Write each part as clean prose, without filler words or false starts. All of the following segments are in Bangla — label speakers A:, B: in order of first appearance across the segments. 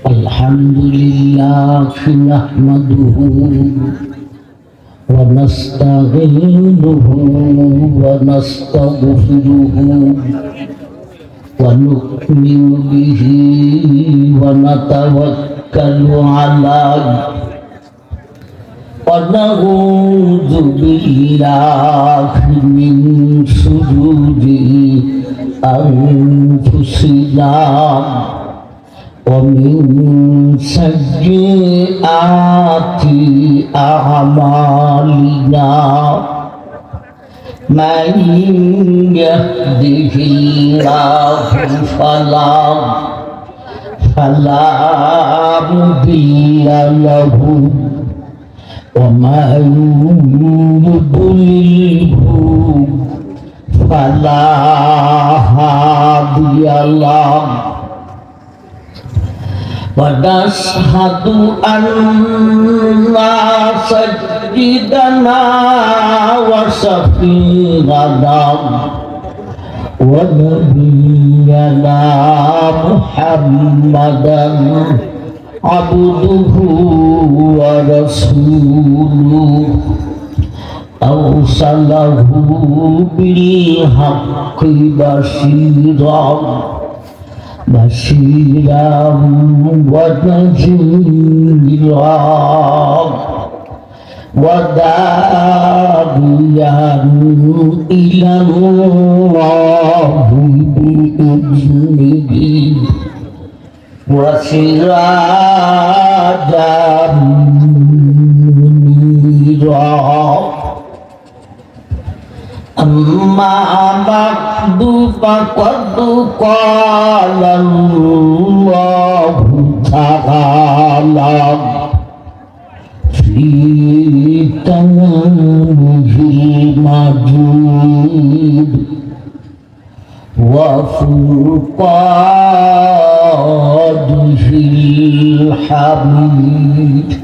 A: Alhamdulillah nahmaduhu wa nasta'inuhu wa nastaghfiruhu wa nu'minu bihi wa natawakkalu alayhi wa na'udzu billahi min shururi anfusina wa min sayyiati a'malina man yahdihillahu fala mudilla lahu wa man yudlilhu fala hadiya lahu wa nashhadu anna sayyidana wa shafi'ana wa nabiyyana Muhammadan abduhu wa rasuluhu arsalahu bil haqqi bashiran wa nadhiran wa da'iyan ila Allahi bi'iznihi wa sirajan munira. Amma ba'du faqad qala Allahu ta'ala fi tanzilil majid wa furqanil hamid.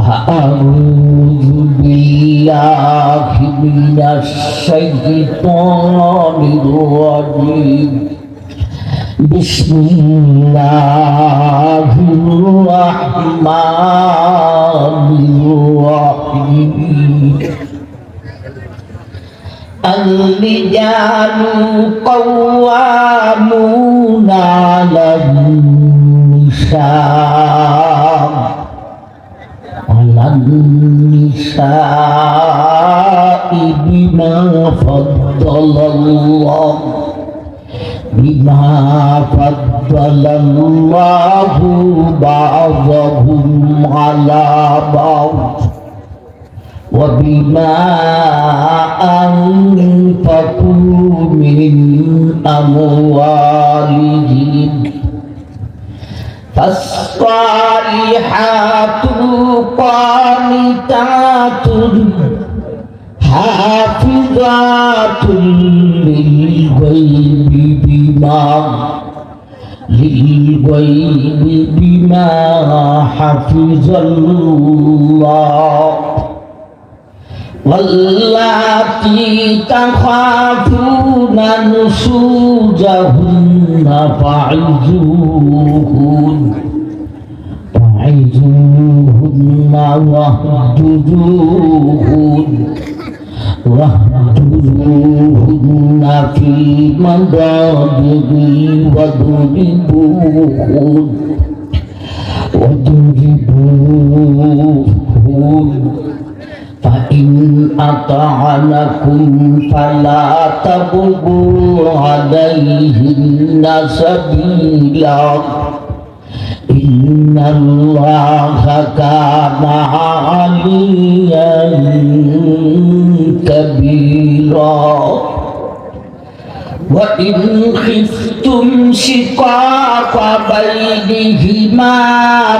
A: A'udzu billahi minasy syaithanir rajim. Bismillahirrahmanirrahim. Al-rijalu qawwamuna 'alan nisaa Al-nisa'i bima faddalallahu ba'dahum 'ala ba'd wa bima anfaqu min amwalihim. As-salihatu qanitatun hafizatun lil-ghaibi bima hafizallah. Wallati takhafuna nusujahunna fa'izuhunna wahjuruhunna fil madaji'i wadribuhunna fa'in ata'anakum fala tabghu 'alaihinna sabila innallaha kana 'aliyan kabira. Wa in khiftum shiqaqa bainihima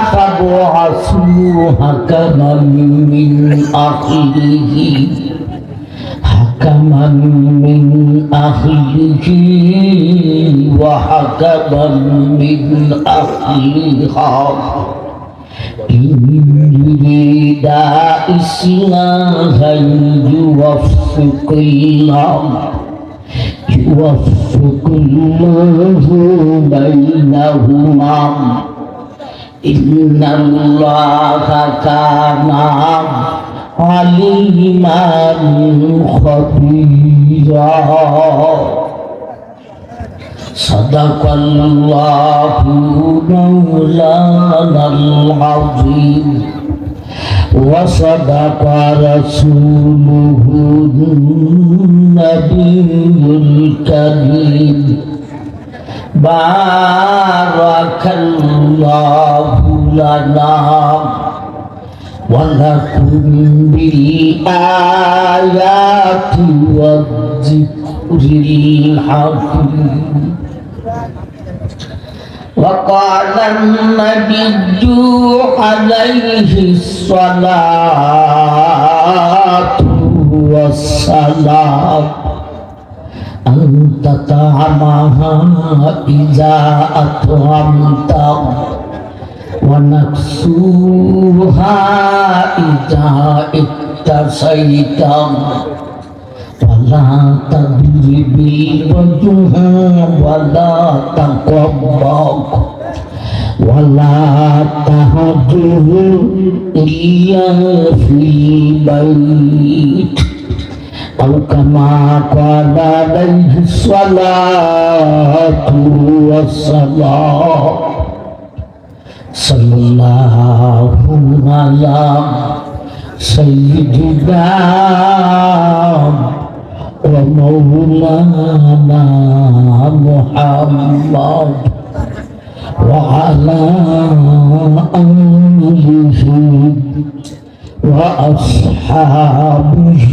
A: fab'athu hakaman min ahlihi wa hakaman min ahliha in yurida islahan yuwaffiqillahu يوفق الله بينهما إن الله كان عليما خبيرا صدق الله مولانا العظيم وصدق رسوله النبي الكريم بارك الله لنا ولكم بالآيات والذكر الحكيم وقال النبي عليه الصلاة والسلام أنت طعمها إذا أطعمت ونكسوها إذا اكتسيت ولا تضرب الوجه ولا تقبض ولا تهجر إلا في البيت أو كما قال عليه الصلاة والسلام صلى الله على سيدنا ومولانا محمد وعلى آله وأصحابه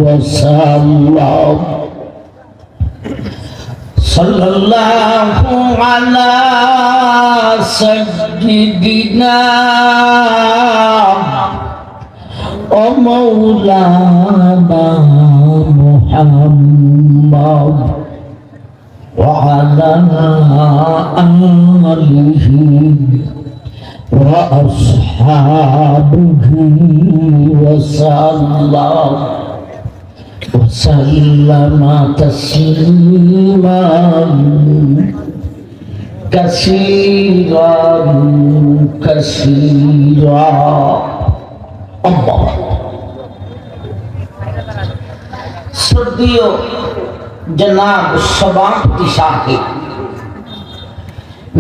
A: وسلم صلى الله على سيدنا ومولانا محمد وعلى آله وأصحابه وسلم تسليما كثيرا كثيرا الله শ্রদ্ধেয় জনাব সভাপতি সাহেব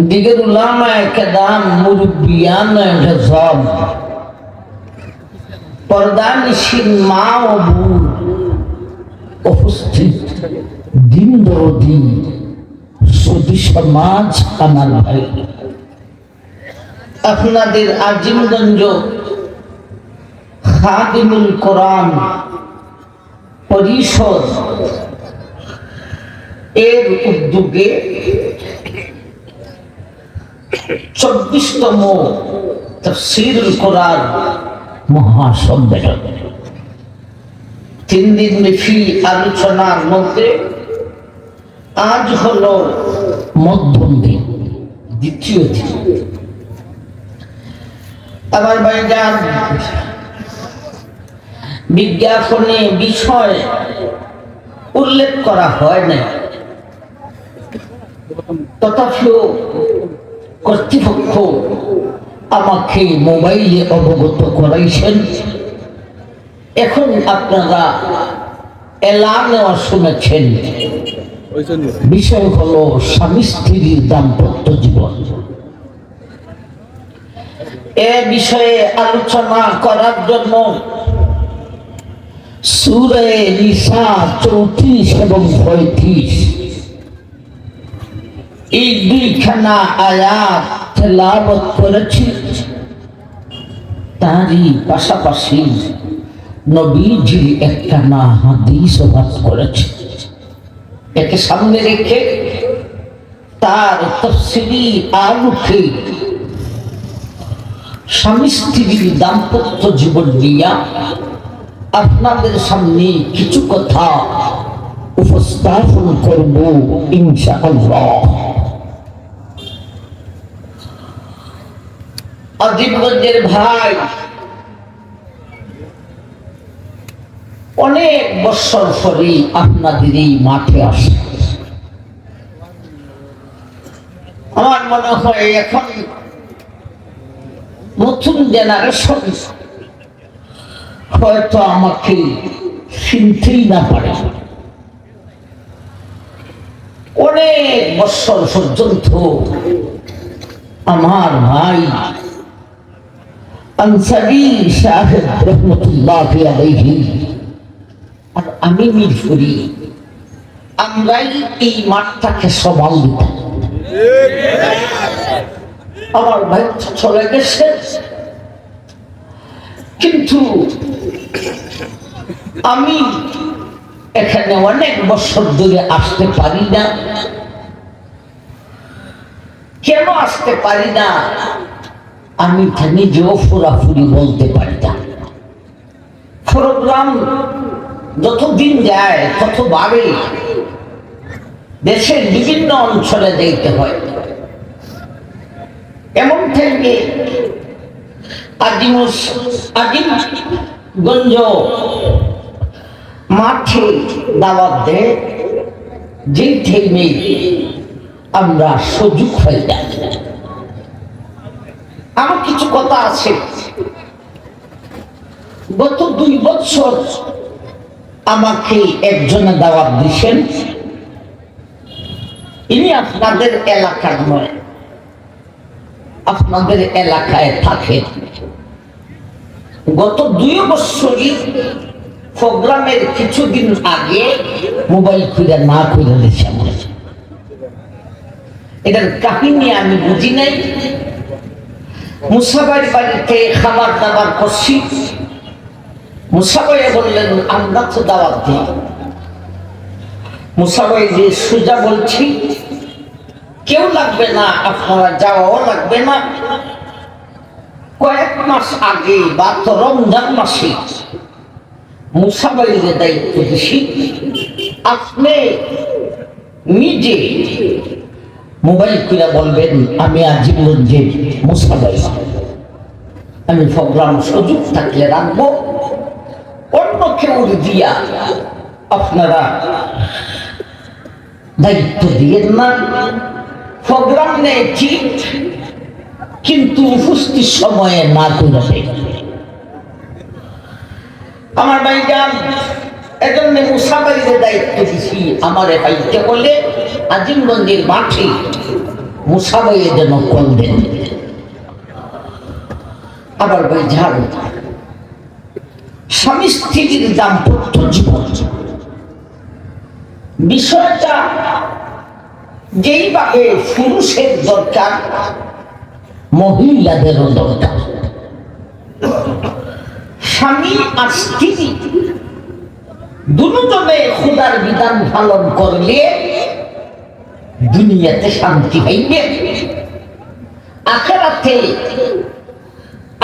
A: দিগের উলামায়ে কেরাম মুরব্বিয়ানে নিজাম পর্দানিশীন মা ও বোন উপস্থিত দিন দরদি সুধী সমাজ আমার ভাই আপনাদের আজিমগঞ্জ খাদিমুল কোরআন পরিষদ এর উদ্যোগে 24তম তাফসীরুল কোরআন মহাসম্মেলন 3 দিন ব্যাপী আলোচনার মধ্যে আজ হলো মধ্যম দিন, দ্বিতীয় দিন। আমার ভাইজান, বিজ্ঞাপনে বিষয় উল্লেখ করা হয় না, তথাপিও কর্তৃপক্ষ আমাকে মোবাইলে অবগত করাইছেন। এখন আপনারা এলান নেওয়া শুনেছেন, বিষয় হলো স্বামী স্ত্রীর দাম্পত্য জীবন। এ বিষয়ে আলোচনা করার জন্য সূরা নিসা 34 এবং 35 এই দুইখানা আয়াত তেলাওয়াত করেছি। তারই পাশাপাশি নবীজির একখানা হাদিস পাঠ করেছি। একে সামনে রেখে তার তাফসীরি আলোকে স্বামী স্ত্রীর দাম্পত্য জীবন নিয়ে আপনাদের সামনে কিছু কথা উপস্থাপন করব ইনশাআল্লাহ। আজিমগঞ্জের ভাই অনেক বছর পরে আপনাদের এই মাঠে আসে। আমার মনে হয় এখন নতুন জেনারেশন হয়তো আমাকে চিনতেই না পারে। অনেক বছর পর্যন্ত আমার ভাই আনসারী সাহেব রহমতুল্লাহ আলাইহি আর আমি মিরপুরি, আমরাই এই মাঠটাকে সমাল দিতাম। আমার ভাই চলে গেছে, কিন্তু আমি এখানে অনেক বছর ধরে আসতে পারি না। কেন আসতে পারি না আমি নিজেও পুরাপুরি বলতে পারি না। প্রোগ্রাম যতদিন যায় তত বাড়ে, দেশের বিভিন্ন অঞ্চলে যেতে হয়। এমন থেকে আজিমগঞ্জ মাঠে দাওয়াত দেয়, যেই থেকে আমরা সুযোগ হয়ে যাই। আমার কিছু কথা আছে। গত 2 বছর আমাকে একজনে দাওয়াত দিয়েছেন, ইনি আপনাদের এলাকার নয়, আপনাদের এলাকায় থাকেন। গত 2 বছরই প্রোগ্রামের কিছুদিন আগে মোবাইল খুলে না খুলে দিয়েছে। এটার কাহিনী আমি বুঝি নাই। মুসাবাইর বাড়িতে খাবার দাবার করছি, মুসাবাই বললেন আমরা তো দাওয়াত দিই। মুসাবাই যে সোজা বলছি কেউ লাগবে না, আপনারা যাওয়াও লাগবে না। কয়েক মাস আগে বা তো রমজান মাসে মুসাবাইয়ের দায়িত্ব দিছি, আপনি নিজে মোবাইল করে বলবেন আমি আজিমগঞ্জের মুসাবাই, আমি প্রোগ্রাম সুযোগ থাকলে রাখবো, অন্য কেউ দিয়া আপনারা দায়িত্ব দিয়েন না। প্রোগ্রাম নেই ঠিক, কিন্তু উপস্থিত সময়ে না করে। আমার ভাইজান এজন্য মুসাবাইয়ের দায়িত্ব দিছি। আমার ভাইকে বলে আজিমগঞ্জের মাঠে মুসাবাইয়ের যেন কল দেন। আবার ভাইজান স্বামী স্ত্রীর দাম্পত্য জীবন বিষয়টা যেইভাবে পুরুষের দরকার মহিলাদেরও দরকার। স্বামী আর স্ত্রী দুজনে খোদার বিধান পালন করলে দুনিয়াতে শান্তি পাইবে, আখিরাতে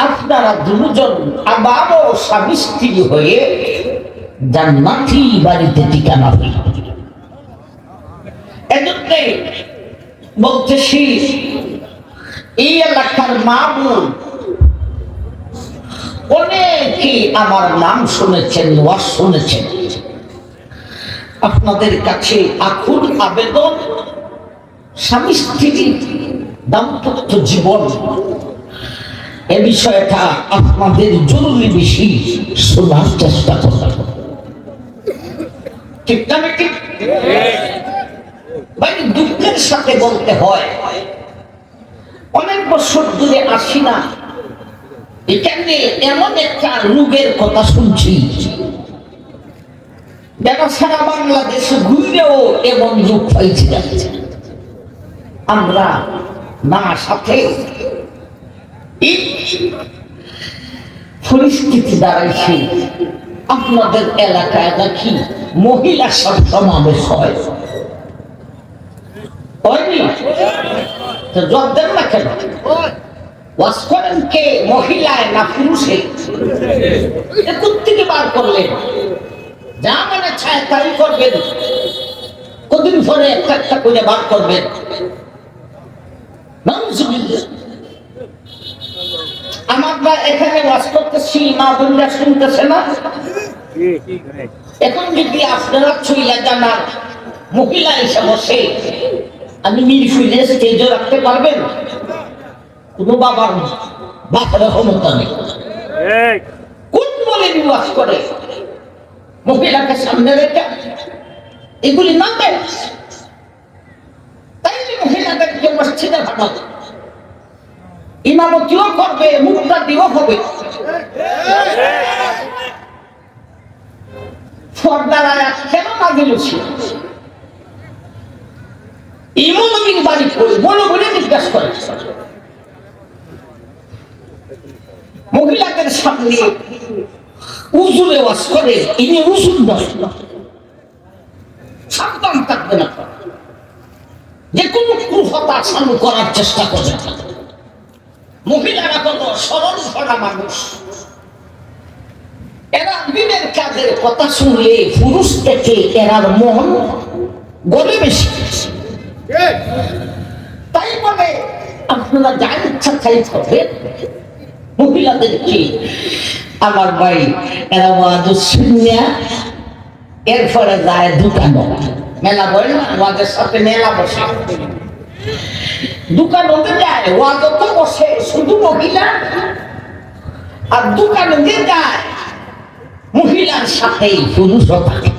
A: আপনারা দুজন আবারও স্বামী স্ত্রী হয়ে জান্নাতি বাড়িতে ঠিকানা হইবে। এজন্য বলতেছি এই এলাকার মা বোন অনেকে আমার নাম শুনেছেন, ওয়াজ শুনেছেন। আপনাদের কাছে আকুল আবেদন, স্বামী স্ত্রী দাম্পত্য জীবন এ বিষয়টা আপনাদের জরুরি বেশি শোনার চেষ্টা করবেন। ঠিক না? ঠিক ভাই, দুঃখের সাথে বলতে হয় অনেক বছর ধরে আসি না, এখানে এমন একটা রোগের কথা শুনছি যারা সারা বাংলাদেশে ঘুরেও এমন রোগ পাইছে যাচ্ছে। আমরা না সাথে এই পরিস্থিতি দাঁড়াইছে। আপনাদের এলাকায় নাকি মহিলা সব সমাবেশ হয়, হয়নি? তো জব দেন না কেন? ওয়াজ করেন কে, মহিলায় না পুরুষে? কোত্থেকে বার করলেন? যা মানে চায় তাই করবেন, কদিন পরে একটা একটা করে বার করবেন। আমরা এখানে ওয়াজ করতেছি, মা বোনরা শুনতেছে না? এখন যদি আপনারা চইলা জানার মহিলা এসে বসে, আমি মিরফুলে স্টেজে রাখতে পারবেন? কোন বাবার বাপের ক্ষমতা নেই। কোন বলে বিবাস করে মহিলাকে সামনে রেখে? এগুলি না দেয়। তাই মহিলাদেরকে মসজিদে পাঠাবো, ইমামতিও করবে, মুক্তা দিও হবে। পর্দার আয়াত কেন নাযিল হয়েছে? ইমাম নবীর বাড়ি করে বলে বলে জিজ্ঞাসা করে মহিলাদের সামনে উজুরে ওয়াজ করে, ইনি উজুর নয়, সাবধান থাকবে না, যে কোনো কুফতা চালু করার চেষ্টা করবে। মহিলারা কত সরল সরা মানুষ, এরা দিনের কাজের কথা শুনলে পুরুষ থেকে এরার মন গলে বেশি। তাই বলে আপনারা যার ইচ্ছা তাই করবে। মহিলাদেরকে আমার ভাই এরা ওয়াজ শুনিয়া এরপরে যায় দোকান, মেলা বলে না, ওয়াজের সাথে মেলা বসে, দোকানে যায়, ওয়াজ তো বসে শুধু মহিলা, আর দোকানে যে যায় মহিলার সাথে পুরুষও থাকে।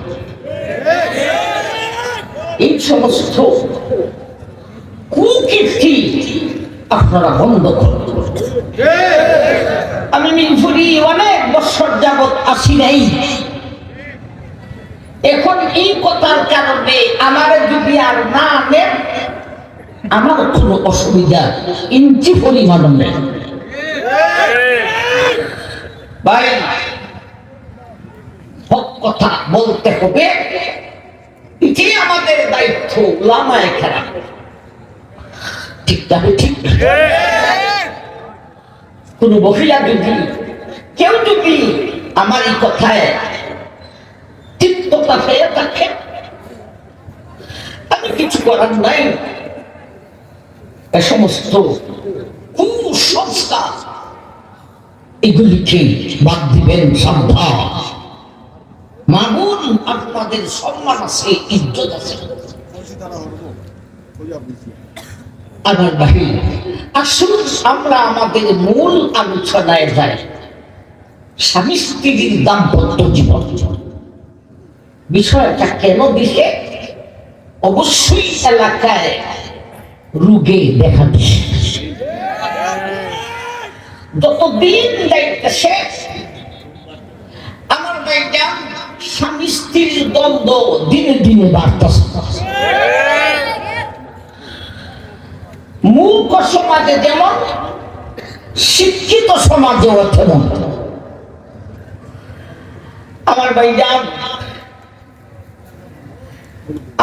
A: এই সমস্ত কুকীর্তি আপনারা বন্ধ করুন। আমি মিরপুরি অনেক বছর যাবৎ আসি নাই। এখন এই কথার কারণে আমার যদি আর না নেন, আমার কোনো অসুবিধা ইঞ্চি পরিমাণ নেই। ভাই হক কথা বলতে হবে, এটি আমাদের দায়িত্ব। উলামায়ে কেরাম ঠিক তবে ঠিক। কোন মহিলা যদি কেউ যদি আমার এই কথায় তিক্ততা পেয়ে থাকে, আমি কিছু করার নাই। এ সমস্ত কুসংস্কার এগুলিকে বাদ দিবেন। সাবধান, মাগুন আপনাদের সম্মান আছে, ইজ্জত আছে। আমার ভাই আসুন আমরা আমাদের মূল আলোচনায় যাই। স্বামী স্ত্রীর দাম্পত্য জীবন বিষয়টা কেন দিছে? অবশ্যই এলাকায় রোগে দেখা দিছে। যতদিন যাইতেছে আমার ভাইটা স্বামী স্ত্রীর দ্বন্দ্ব দিনে দিনে বাড়তেছে। মূর্খ সমাজে যেমন, শিক্ষিত সমাজেও তেমন। আমার ভাইজান,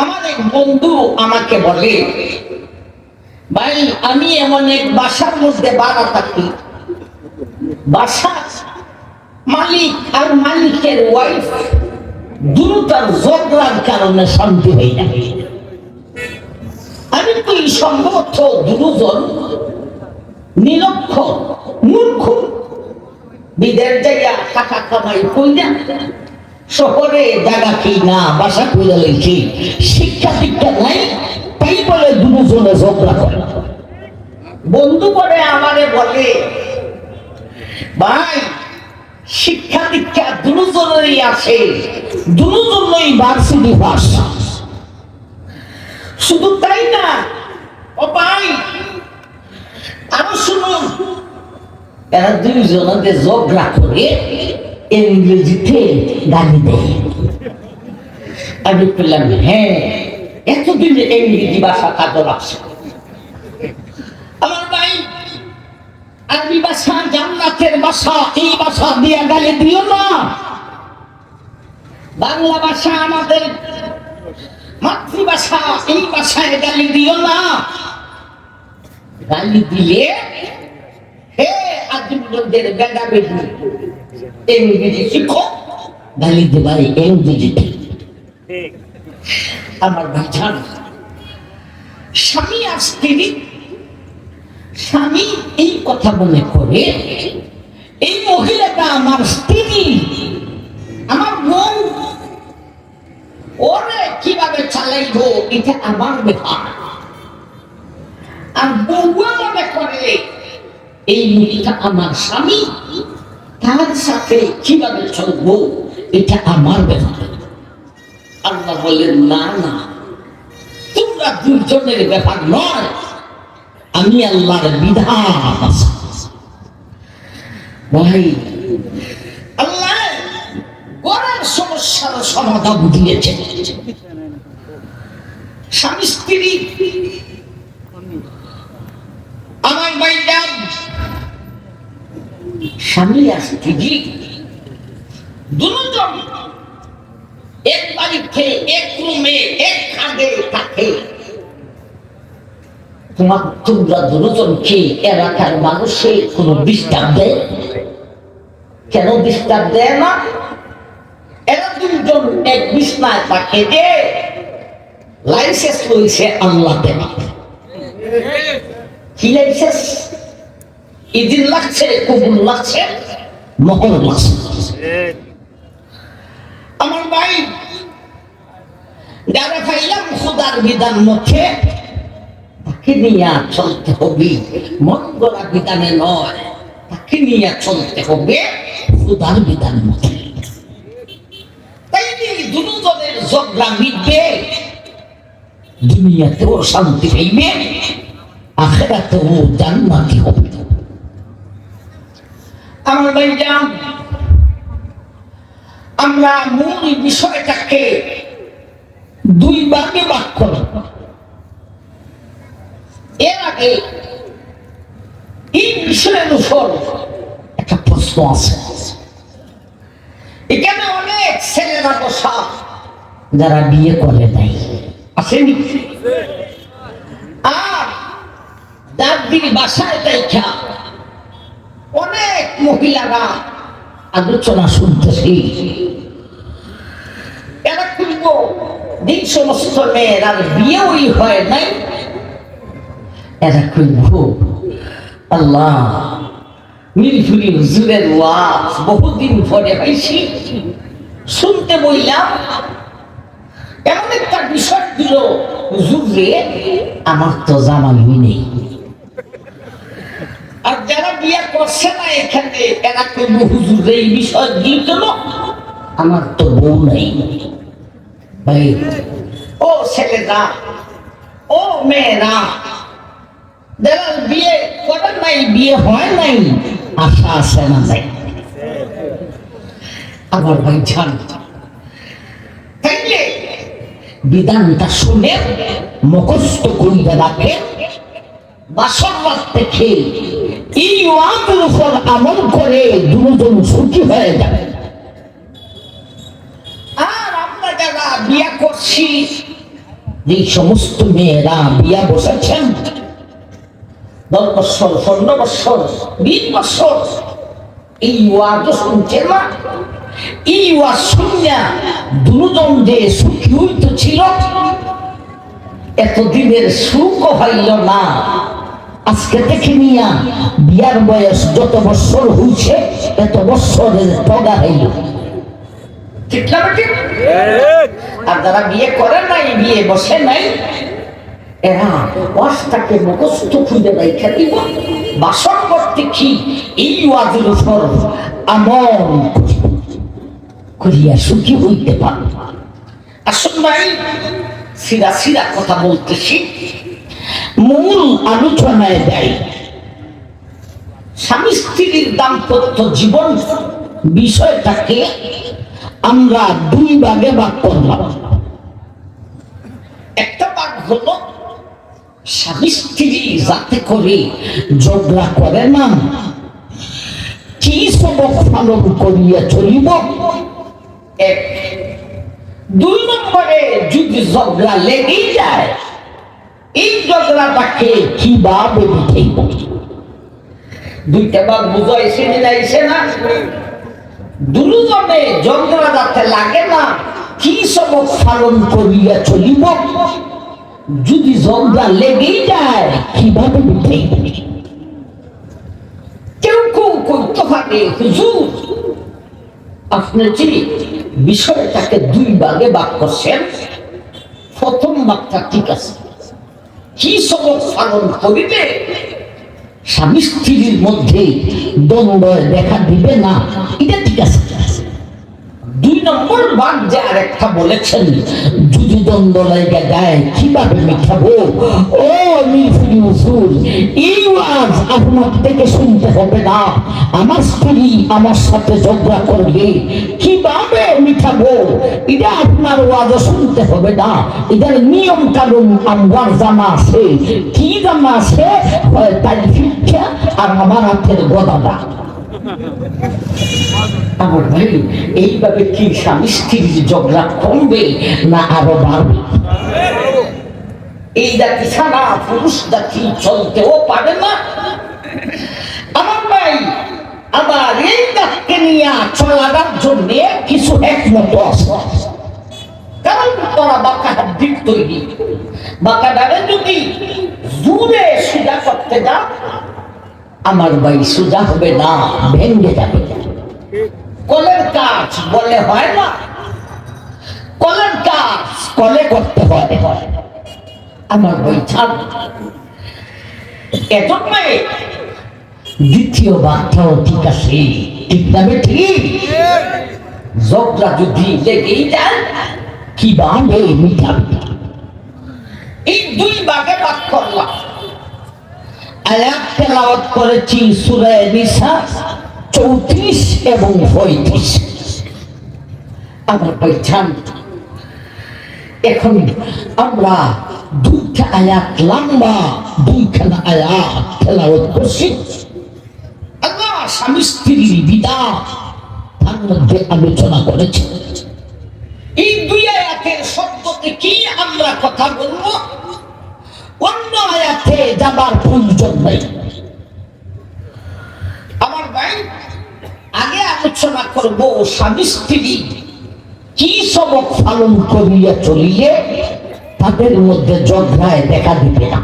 A: আমার এক বন্ধু আমাকে বলে, ভাই আমি এমন এক বাসার মধ্যে বাধা থাকি, বাসা মালিক আর মালিকের ওয়াইফ দুটার ঝগড়ার কারণে শান্তি হয়ে যায়। আমি তো এই সম্ভবত দুজন নিরক্ষর মূর্খ, বিদেশ যাইয়া টাকা কামাই কইরা শহরে জায়গা কি না বাসা কইরা লেখি, শিক্ষা দীক্ষা নাই, তাই বলে দুজনে ঝগড়া করে। বন্ধু করে আমারে বলে, ভাই শিক্ষা দীক্ষা দুজনেরই আছে, দুজনই ভার্সিটি পাস। শুধু তাই না, ও ভাই আরো শুনুন, এরা দুইজনকে ঝগড়া করে ইংরেজিতে গালি দেয়। আমি বললাম, হ্যাঁ এতদিন ইংরেজি ভাষা কাজে লাগছে। আমার ভাই আরবি ভাষা জান্নাতের ভাষা, এই ভাষা দিয়ে গালি দিও না। বাংলা ভাষা আমাদের মাতৃভাষা, এই ভাষায় গালি দিও না। গালি দিলে হে আজীবনদের বেদা বেদি ইংরেজি শিখো, গালি দেবার ইংরেজিতে। আমার ভাইজান, স্বামী আর স্ত্রী, স্বামী এই কথা মনে করে এই মহিলাটা আমার স্ত্রী, আমার ওরে কিভাবে চালাইবো এটা আমার ব্যাপার। আর বউয়া মনে করে এই মেয়েটা আমার স্বামী, তার সাথে কিভাবে চলবো এটা আমার ব্যাপার। আল্লাহ বললেন না না, তোমরা দুজনের ব্যাপার নয়, আমি আল্লাহর বিধান। ভাই আল্লাহ ঘরের সমস্যার সমাধান দিয়েছে। স্বামী স্ত্রী আমার ভাইজান, স্বামী আর স্ত্রী দুজন এক বাড়িতে এক রুমে এক খাটে থাকে। তোমরা দুজনকে এলাকার মানুষে কোনো ডিস্টার্ব দেয়? কেন ডিস্টার্ব দেয় না? এরা দুজন এক বিছনায় থাকে যে লাইসেন্স রয়েছে আল্লাহ দেওয়া। কি লাইসেন্স? ইদিন লাগছে, কবুল লাগছে, মহর লাগছে। আমার ভাই যারা খাইলাম খোদার বিধান মধ্যে, তাকে নিয়ে চলতে হবে, মন গড়া বিধানে নয়। তাকে নিয়ে চলতে হবে খোদার বিধান মধ্যে। তাই দুজনের ঝগড়া মিটবে, দুনিয়াতেও শান্তি পাইবে, আখিরাতেও জান্নাতি হবে। আমার ভাইজান, আমরা মূল বিষয়টাকে দুই ভাগে ভাগ করব। এর আগে এই বিষয়ের উপর একটা প্রশ্ন আছে। এখানে অনেক ছেলেরা বসা যারা বিয়ে করে নাই, আসেনি? আর দাদির বাসায় দেখা অনেক মহিলারা আলোচনা শুনতেছি। এরা কিন্তু এই সমস্ত মেয়েরার বিয়েই হয় নাই। এরা কিন্তু আল্লাহ মিরপুরি হুজুরের ওয়াজ বহুদিন পরে পাইছি, শুনতে বললাম। এমন একটা বিষয় দিল, হুজুর রে আমার তো জামাই নেই। আর যারা বিয়ে করছে না এখানে, এরা কিন্তু হুজুর রে এই বিষয় দিল কেন, আমার তো বউ নাই। ভাই ও ছেলেরা, ও মেয়েরা যারা বিয়ে করেন নাই, বিয়ে হয় নাই, আশা আছে না নাই? আমার ভাই জান, তাইলে বিধানটা শুনে মুখস্থ করিয়া রাখে, বাসর রাত থেকে এই ওয়াজের উপর আমল করে দুজন সুখী হয়ে যাবে। আর আমরা যারা বিয়া করছি, যে সমস্ত মেয়েরা বিয়া বসেছেন 10 বছর, 15 বছর, 20 বছর, এই ওয়াজ শুনছে না। এই ওয়াজ শুনিয়া দুজন যে সুখী হইতে ছিল, এতদিনের সুখও হইল না। আজকে থেকে নিয়া বিয়ার বয়স যত বছর হইছে, এত বছরের পগা হইল। ঠিক না বেটি? আর যারা বিয়ে করে নাই, বিয়ে বসে নাই, এরা ওয়াজটাকে মুখস্থ খুঁজে রাইখা দিব, বাসর করতে কি এই ওয়াজের উপর আমল করিয়া সুখী হইতে পারে। আসুন ভাই, সিরা সিরা কথা বলতেছি, মূল আলোচনায় দেয় স্বামী স্ত্রীর দাম্পত্য জীবন বিষয়টাকে আমরা দুই ভাগে ভাগ করলাম। একটা ভাগ হলো স্বামী স্ত্রী যাতে করে ঝগড়া করে না, কি সবক পালন করিয়া চলিব। এক। 2 নম্বরে যদি ঝগড়া লেগেই যায়, এই ঝগড়াটাকে কিভাবে মিটাইব। দুইটা ভাগ বুঝাইছে মিলাইছে না? দুজনে ঝগড়া যাতে লাগে না, কি সবক পালন করিয়া চলিব। যদি ঝগড়া লেগেই যায়, কিভাবে মিটাইব। কেউ কেউ করতে পারে, হুজুর আপনি বিষয়টাকে দুই ভাগে ভাগ করছেন। প্রথম ভাগটা ঠিক আছে, কি সবক পালন করিলে স্বামী স্ত্রীর মধ্যে দ্বন্দ্ব দেখা দিবে না, এটা ঠিক আছে। দুই নম্বর ভাগ যে আরেকটা বলেছেন, যদি দ্বন্দ্ব লেগে যায় কিভাবে মিটাবো। ও মিরপুরি হুজুর, এই ওয়াজ আপনার থেকে শুনতে হবে না। আমার স্ত্রী আমার সাথে ঝগড়া করবে, কিভাবে মিটাবো এটা আপনার ওয়াজও শুনতে হবে না। এটার নিয়ম কানুন আমার জানা আছে। কি জানা আছে? হয় তাই শিক্ষা আর আমার হাতের গদাটা। আমার ভাই, এইভাবে কি স্বামী স্ত্রীর ঝগড়া কমবে না আরো বাড়বে? এই জাতি ছাড়া পুরুষ জাতি চলতেও পারে না। আমার ভাই, আবার এই জাতকে নিয়ে চলার জন্য কিছু একমত আছে। কারণ তোরা বাঁকা দিক তৈরি, বাঁকা ডালে যদি জুড়ে সোজা করতে যা, আমার ভাই সোজা হবে না, ভেঙে যাবে। কলের কাজ বলে হয় না, কলের কাজ কলে করতে হয়। আমার ভাই ছাড়, এজন্য দ্বিতীয় বার্তাও ঠিক আছে, ঠিক না? ঠিক। ঝগড়া যদি লেগেই যায় কিভাবে মিটাবে? এই দুই ভাগে ভাগ করলাম। আয়াত তেলাওয়াত করেছি সূরা নিসা 34 এবং 35। আমার ভাইজান, এখন আমরা দুইটা আয়াত, লম্বা দুইখানা আয়াত তেলাওয়াত করছি। আল্লাহ স্বামী স্ত্রীর বিধান তার মধ্যে আলোচনা করেছে। এই দুই আয়াতের শব্দতে কি আমরা কথা বলবো, অন্য আয়াতে যাবার প্রয়োজন নেই। আমার ভাই, আগে আলোচনা করব স্বামী স্ত্রী কি সবক পালন করিয়া চলিলে তাদের মধ্যে ঝগড়ায় দেখা দিবে না।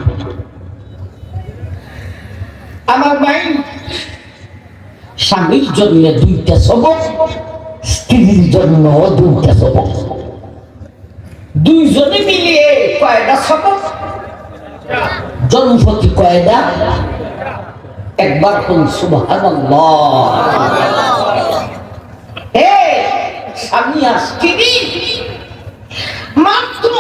A: আমার ভাই, স্বামীর জন্য দুইটা সবক, স্ত্রীর জন্য দুইটা সবক। দুইজনে মিলিয়ে কয়টা সবক? জনপ্রতি কয়টা? একবার কোন সুবহানাল্লাহ। স্বামী আর স্ত্রী মাত্র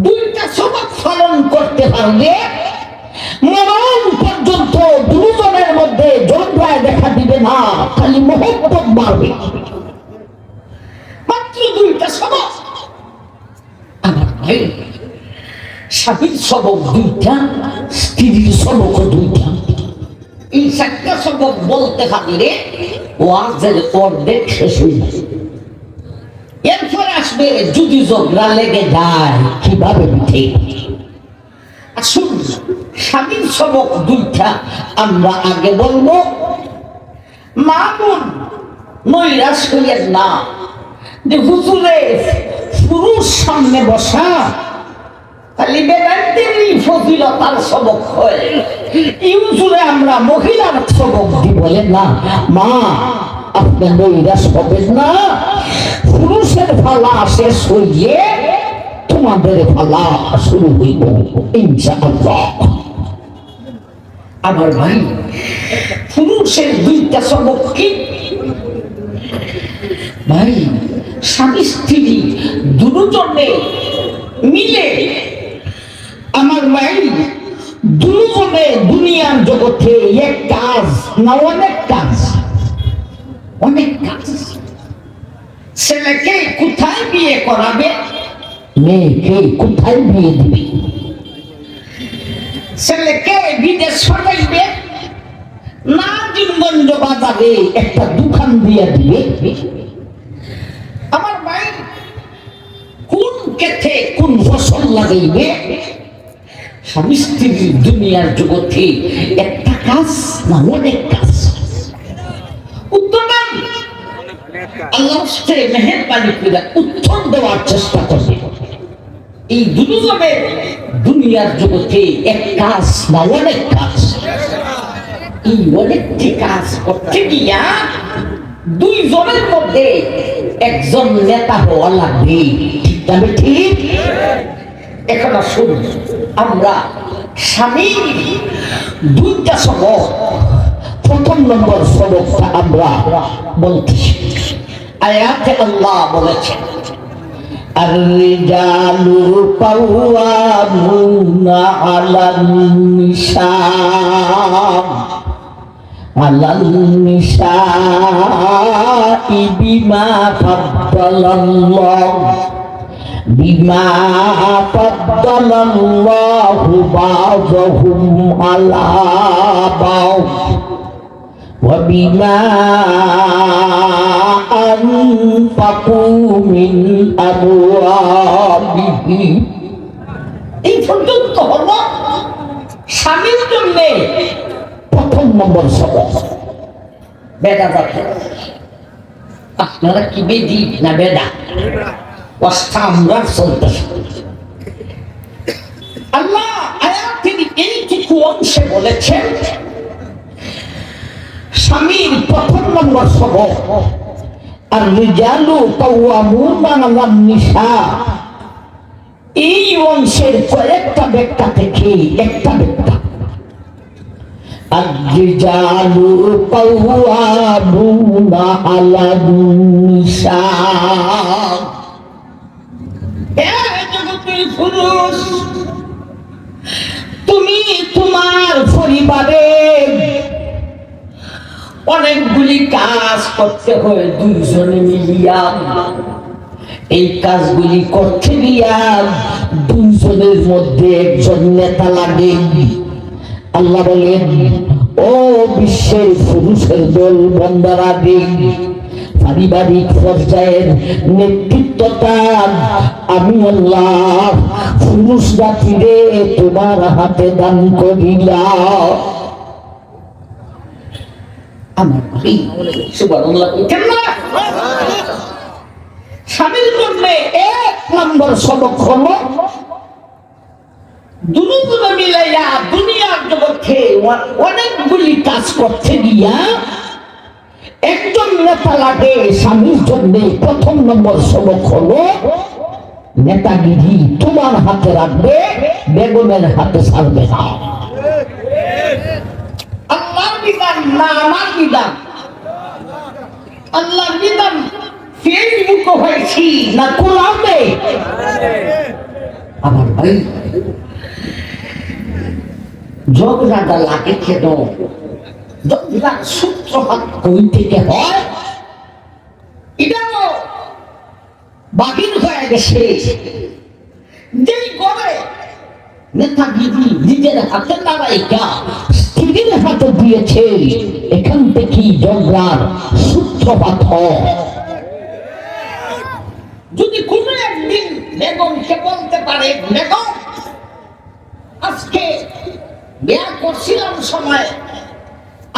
A: দুইটা সবক পালন করতে পারলে মরণ পর্যন্ত দুজনের মধ্যে ঝগড়ায় দেখা দিবে না, খালি মহব্বত বাড়বে। মাত্র দুইটা সবক। আমার ভাই, স্বামীর সবক দুইটা, স্ত্রীর সবক দুইটা। এই চারটা সবক বলতে পারলে ওয়াজের অর্ধেক শেষ হয়ে যাবে। এরপর আসবে যদি ঝগড়া লেগে যায় কিভাবে মিটে। আসুন, স্বামীর সবক দুইটা আমরা আগে বলবো। মা বোন নৈরাশ হইয়ের না যে হুজুরে পুরুষ সামনে বসা খালি বেদান্তেরই ফজিলতার সবক হয়, ইউজুরে আমরা মহিলার সবক দি বলেন না। মা, আপনি নৈরাশ হবেন না, পুরুষের ফালা শেষ হইলে তোমাদের ফালা শুরু হইব ইনশাআল্লাহ। আমার ভাই, পুরুষের দুইটা সবক কি? ভাই, স্বামী স্ত্রী দুজনে মিলে, আমার ভাই, দুজনে দুনিয়ার জগতে এক কাজ না অনেক কাজ, অনেক কাজ। ছেলেকে কোথায় বিয়ে করাবে, মেয়েকে কোথায় বিয়ে দিবে, ছেলেকে বিদেশ পাঠাইবে না জিনগঞ্জ বাজারে একটা দোকান দিয়ে দিবে। আমার ভাই, কোন ক্ষেত্রে কোন ফসল লাগাইবে, স্বামী স্ত্রী দুনিয়ার জগতে একটা কাজ না অনেক কাজ। উত্তর আল্লাহ মেহেরবানি করে উত্তর দেওয়ার চেষ্টা করবে। এই দুজনে দুনিয়ার জগতে এক কাজ না অনেক কাজ। এই অনেকটি কাজ করতে গিয়া দুইজনের মধ্যে একজন নেতা হওয়া লাগবে, ঠিক না ঠিক? এখন আসুন আমরা স্বামীর দুইটা সবক, প্রথম নম্বর সবকটা আমরা বলতেছি। আয়াতে আল্লাহ বলেছেন আর-রিজালু কাওয়ামুনা আলান-নিসাই বিমা ফাদ্দালাল্লাহু বা'দাহুম আলা বা'দ ওয়া বিমা আনফাকু মিন আমওয়ালিহিম। এই পর্যন্ত হলো স্বামীর জন্য প্রথম নম্বর সবক। বেদা যাচ্ছে, আপনারা কি বেদি না বেদা? অবস্থা আমরা চলতেছে। আল্লাহ আয়াতের এইটুকু অংশে বলেছেন স্বামীর প্রথম নম্বর সবক আর-রিজালু কাওয়ামুনা আলান-নিসা। এই অংশের কয়েকটা ব্যাখ্যা থেকে একটা ব্যাখ্যা, আর-রিজালু কাওয়ামুনা আলান-নিসা, পুরুষ তুমি তোমার পরিবারে অনেকগুলি কাজ করতে হয় দুইজনে মিলিয়া। এই কাজগুলি করতে গিয়া দুইজনের মধ্যে একজন নেতা লাগে। আল্লাহ বলেন, ও বিশ্বের পুরুষের দল বন্দারা দিন, পারিবারিক পর্যায়ের নেতৃত্বটা আমি আল্লাহ পুরুষ জাতিরে তোমার হাতে দান করিলাম। আমার ভাই সুবহানাল্লাহ, কেন স্বামীর জন্য এক নম্বর সবক হলো দুজনে মিলাইয়া দুনিয়ার জগতে অনেকগুলি কাজ করতে গিয়া একজন নেতা লাগে। স্বামীর জন্য প্রথম নম্বর সবক হলো নেতাগিরি তোমার হাতে রাখবে, বেগমের হাতে ছাড়বে না। আল্লাহর বিধান না আমার বিধান? আল্লাহর বিধান ফেসবুকে হয়েছি না কোরআনে? আমার ভাই ঝগড়াটা লাগে কেন? ঝগড়ার সূত্রপাত কই থেকে হয় এটাও বাহির হয়ে গেছে। যেই করে নেতাগিরি নিজের হাতে নাড়াইকা স্ত্রীর হাতে দিয়েছে, এখান থেকেই ঝগড়ার সূত্রপাত হয়। যদি কোনো একদিন বেগমকে বলতে পারে, বেগম আজকে বিয়া করছিলাম সময়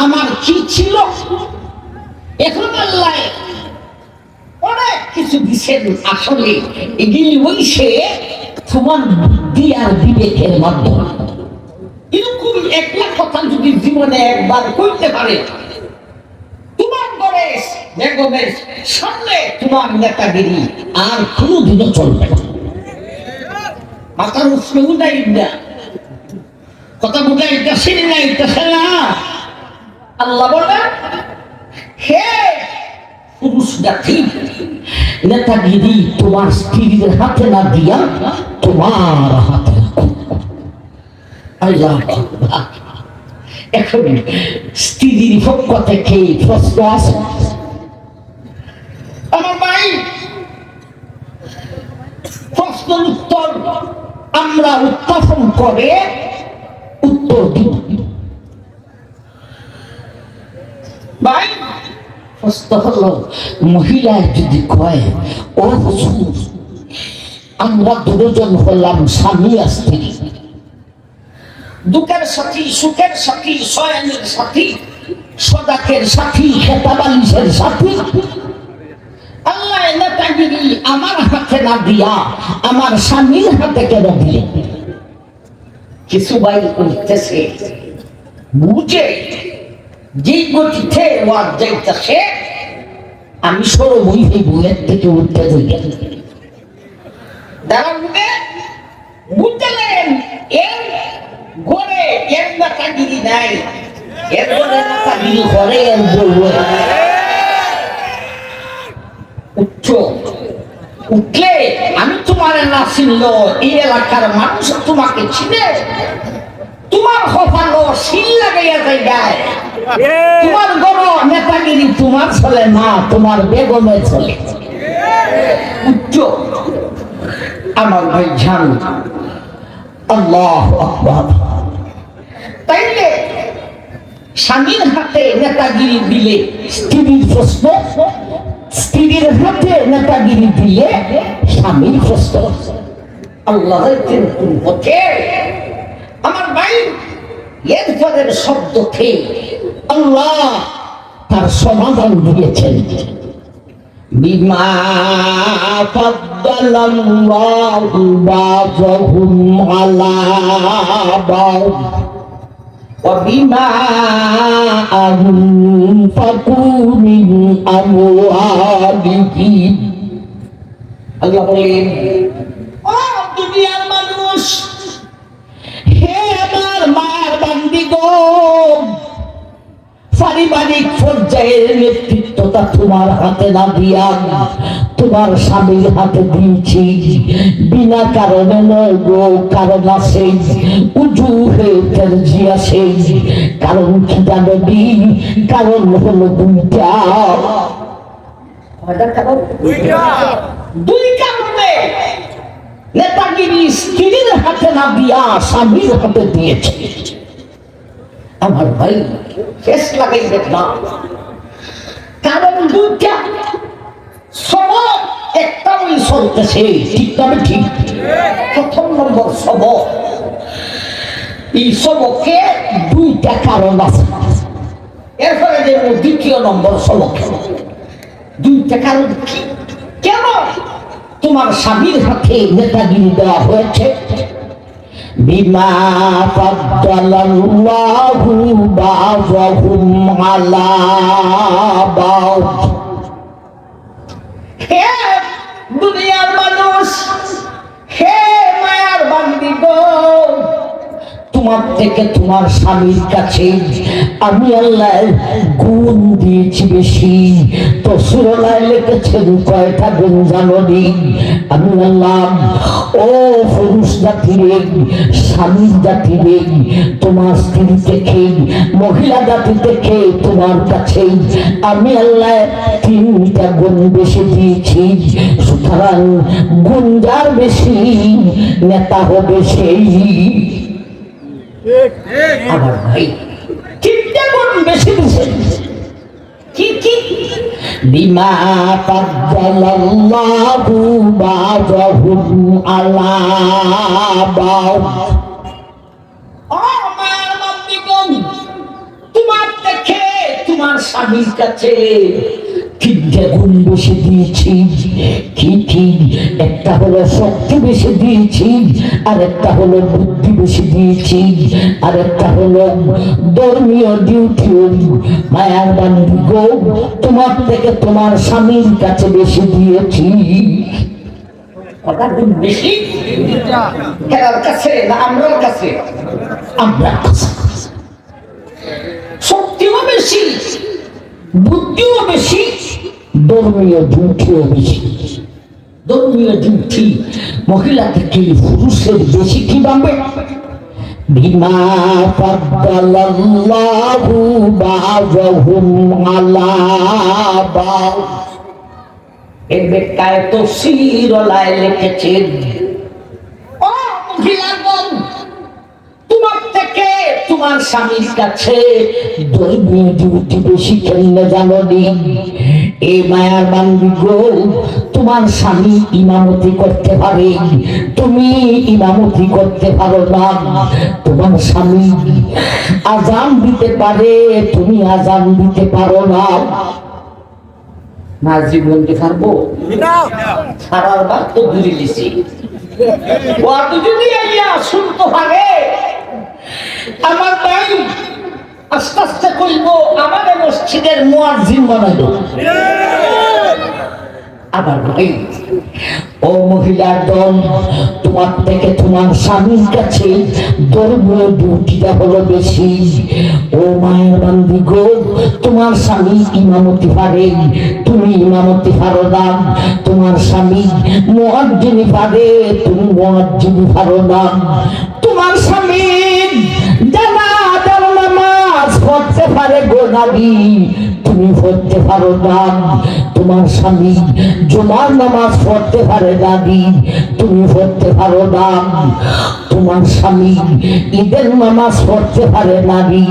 A: আমার কি ছিল, এখন আল্লাহ অনেক কিছু দিচ্ছেন, আসলে এগুলি হইছে তোমার বুদ্ধি আর বিবেকের মাধ্যমে। এরকম একটা কথা যদি জীবনে একবার করতে পারে, তোমার ঘরে বেগমের সামনে তোমার নেতাগিরি আর কোনদিনও চলবে না। মাথার উৎসে উঠাই না, কথা বুঝাই ইত্যাসে না ইত্যাসে না। আল্লাহ বলেন, হে পুরুষ জাতি, নেতাগিরি তোমার স্ত্রীর হাতে না দিয়া তোমার হাতে রাখো। আল্লাহ এখন স্ত্রীর পক্ষ থেকে প্রশ্ন আছে, আমার ভাই প্রশ্নের উত্তর আমরা উত্থাপন করে উত্তর দিব। ভাই প্রশ্ন হলো, মহিলা যদি কয়, ও হুজুর আমরা দুজন হলাম স্বামী আর স্ত্রী, দুঃখের সাথী, সুখের সাথী, শয়নের সাথী, সদাকের সাথী, খেতাবালিশের সাথী, আল্লাহ নেতাগিরি আমার হাতে না দিয়া আমার স্বামীর হাতে কেন দিলে? কিছু ভাই করতেছে বুঝে যেই গতিতে ওয়াজ যাইতেছে আমি সরবই এই বইয়ের থেকে উঠতে যাই দাঁড়া বুঝতে গেলেন এর ঘরে এর নেতাগিরি নাই, এর ঘরে নেতাগিরি ঘরে এর বলবো উচ্চ উঠলে আমি তোমার না চিনল এই এলাকার মানুষ তোমাকে চিনে, তোমার হফানো শিল লাগাইয়া যায়, তোমার গরো নেতাগিরি তোমার চলে না, তোমার বেগমে চলে। উচ্চ আমার ভাই জান আল্লাহু আকবার। তাইলে স্বামীর হাতে নেতাগিরি দিলে স্ত্রীর প্রশ্ন, স্ত্রীর হাতে নেতাগিরি দিলে স্বামীর প্রশ্ন। আল্লাহ পথে আমার ভাই এর পরের শব্দকে আল্লাহ তার সমাধান দিয়েছেন। বিমা ফাদ্দালাল্লাহু বা'দাহুম আলা বা'দ ওয়া বিমা আনফাকু মিন আমওয়ালিহিম। আল্লাহ বলেন, ও দুনিয়ার মানুষ, হে আমার মার বান্দিগণ, পারিবারিক পর্যায়ের নেতৃত্বটা তোমার হাতে না দিয়া তোমার স্বামীর হাতে দিয়েছি। বিনা কারণে নয় গো, কারণ আছে, উজুহের জি আছে। কারণ কি জানবি? কারণ হলো দুইটা। দুই কারণে নেতাগিরি স্ত্রীর হাতে না দিয়া স্বামীর হাতে দিয়েছে। আমার ভাই শেষ লাগাইবেন না, কারণ দুইটা সবক একটা ওই চলতেছে, ঠিক তবে ঠিক। প্রথম নম্বর সবক, এই সবকে দুইটা কারণ আছে। এরপরে যে দ্বিতীয় নম্বর সবক, দুইটা কারণ কি? কেন তোমার স্বামীর হাতে নেতাগিরি দেওয়া হয়েছে? বিমা ফাদ্দালাল্লাহু বা'দাহুম আলা বা'দ। হে দুনিয়ার মানুষ, হে মায়ার বান্দিগণ, তোমার থেকে তোমার স্বামীর কাছে আমি আল্লাহ গুণ দিয়েছি বেশি। তো সূরায় লিখেছেন কয়টা গুণ জানোনি? আমি আল্লাহ ও পুরুষ জাতিরে, স্বামীর জাতিরে, তোমার স্ত্রী থেকে, মহিলা জাতি থেকে তোমার কাছে আমি আল্লাহ তিনটা গুণ বেশি দিয়েছি। সুতরাং গুণ যার বেশি, নেতা হবে সেই। আমার ভাই তিনটা গুণ বেশি দিয়েছে। কি কি? বিমা ফাদ্দালাল্লাহু বা'দাহুম আলা বা'দ। ও মায়ের বান্দিগণ, তোমার থেকে তোমার স্বামীর কাছে তিনটা গুণ বেশি দিয়েছি। কি কি? একটা হলো শক্তি বেশি দিয়েছি, আর একটা হলো বুদ্ধি বেশি দিয়েছি, আর একটা হলো ধর্মীয় ডিউটি। মায়ার বান্দিগণ, তোমার থেকে তোমার স্বামীর কাছে বেশি দিয়েছি। কটা গুণ বেশি? কার কাছে? না আমরার কাছে? আমরার কাছে। শক্তিও বেশি, বুদ্ধিও বেশি, ধর্মীয় ডিউটিও বেশি। ধর্মীয় ডিউটি মহিলা থেকে পুরুষের বেশি। কি ভাবে? বিমা ফাদ্দালাল্লাহু বা'দাহুম আলা বা'দ। এর ব্যাখ্যায় তাফসীরওয়ালায় লিখেছেন, ও মহিলাগণ, তোমার থেকে তোমার স্বামীর কাছে ধর্মীয় ডিউটি বেশি। কেন জানোনি? এই মায়ার বান্দিগণ, তোমার স্বামী ইমামতি করতে পারে, তুমি ইমামতি করতে পারো না। তোমার স্বামী আজান দিতে পারে, তুমি আজান দিতে পারো না। নাজি বলতে পারবো সারার বার তো ঘুরে দিছি, যদি শুনতে পারে আমার ভাই আস্তে আস্তে কইব আমাদের মসজিদের মুয়াজ্জিন বানাইব। আবার ভাই, ও মহিলার দল, তোমার থেকে তোমার স্বামীর কাছে ধর্মীয় ডিউটিটা হলো বেশি। ও মায়ের বান্দি গো, তোমার স্বামী ইমামতি পারে, তুমি ইমামতি পারো না। তোমার স্বামী মুয়াজ্জিনি পারে, তুমি মুয়াজ্জিনি পারো না। তোমার স্বামী জানাজার নামাজ পড়তে পারে গো নাবী, তুমি পড়তে পারো না। তোমার স্বামী জুমার নামাজ পড়তে পারে নাবী, তুমি পড়তে পারো না। তোমার স্বামী ঈদের নামাজ পড়তে পারে নাবী,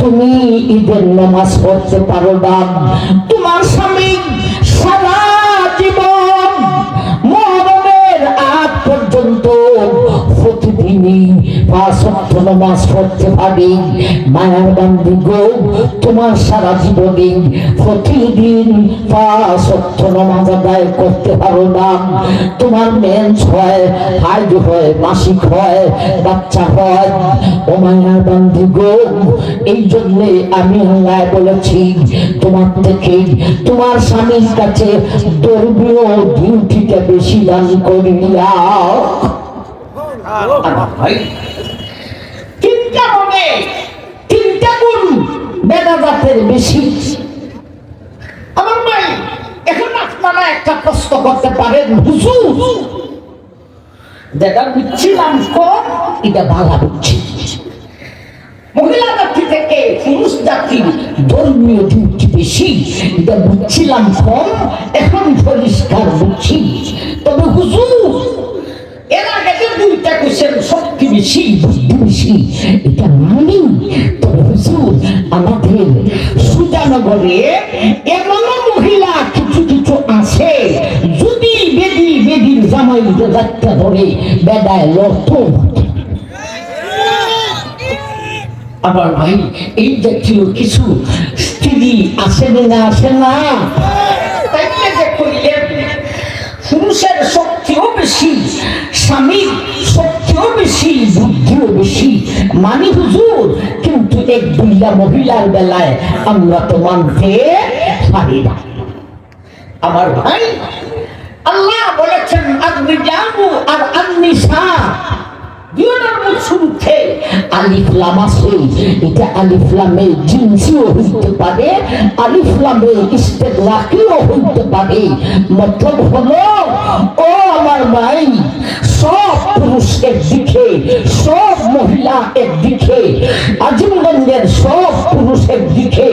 A: তুমি ঈদের নামাজ পড়তে পারো না। তোমার স্বামী সারা জীবন মরণের আগ পর্যন্ত প্রতিদিনই 5 ওয়াক্ত নামাজ পড়তে পারে। মায়ের বান্দি গো, তোমার সারা জীবনে প্রতিদিন 5 ওয়াক্ত নামাজ আদায় করতে পারো না। তোমার মেন্স হয়, হাইজ হয়, মাসিক হয়, বাচ্চা হয়। ও মায়ের বান্দি গো, এই জন্যে আমি আল্লাহ বলেছি, তোমার থেকে তোমার স্বামীর কাছে ধর্মীয় ডিউটিটা বেশি দান করিয়া। তিনটা হবে, তিনটা গুণ বেদাজাতের বেশি। আমার ভাই, এখন আপনারা একটা প্রশ্ন করতে পারেন, হুজুর যেটা বুঝছিলাম কম, এটা ভালো বুঝছি। মহিলা জাতি থেকে পুরুষ জাতির ধর্মীয় ডিউটি বেশি, এটা বুঝছিলাম কম, এখন পরিষ্কার বুঝছি। তবে হুজুর, এর আগে যে দুইটা কোশ্চেন, শক্তি বেশি বুদ্ধি বেশি, এটা মানি। তবে হুজুর, আমাদের সুজানগরে এমন মহিলা কিছু কিছু আছে, যদি বেদির জামাই যাত্রা ধরে বেদায় লড়ত। আবার ভাই, এই জাতীয় কিছু স্ত্রী আসে না, আসে না? তাইলে যে কইলেন পুরুষের শক্তিও বেশি, স্বামীর শক্তিও বেশি, বুদ্ধিও বেশি, মানি হুজুর। কিন্তু এক দুইটা মহিলার বেলায় আমরা তো মানতে পারি না। আমার ভাই, আল্লাহ বলেছেন আর-রিজালু আর আন-নিসা, দুইটার মুখ শুনতে আলিফ লাম আছে। এটা আলিফ লামে জিনসিও হইতে পারে, আলিফ লামে ইস্তেগরাকিও হইতে পারে। মতলব হলো, ও আমার ভাই, সব পুরুষ একদিকে, সব মহিলা একদিকে, আজিমগঞ্জের সব পুরুষ একদিকে,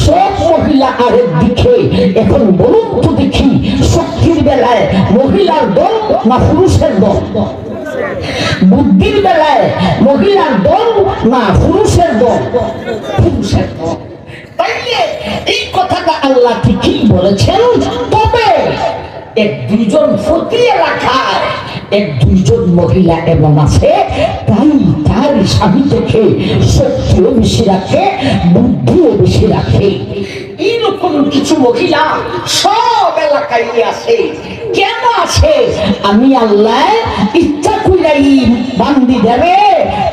A: সব মহিলা আরেক দিকে। এখন বলুন তো দেখি, শক্তির বেলায় মহিলার দল না পুরুষের দল? বুদ্ধির বেলায় মহিলার দল না পুরুষের দল? পুরুষের দল। তাইলে এই কথাটা আল্লাহ ঠিকই বলেছেন। তবে এক দুইজন প্রতি এলাকায় এক দুইজন মহিলা এমন আছে, তাই তার স্বামী থেকে শক্তিও বেশি রাখে, বুদ্ধিও বেশি রাখে। এইরকম কিছু মহিলা সব এলাকায় আছে। কেন আছে? আমি আল্লাহ ইচ্ছা কইরাই বান্দি দেবে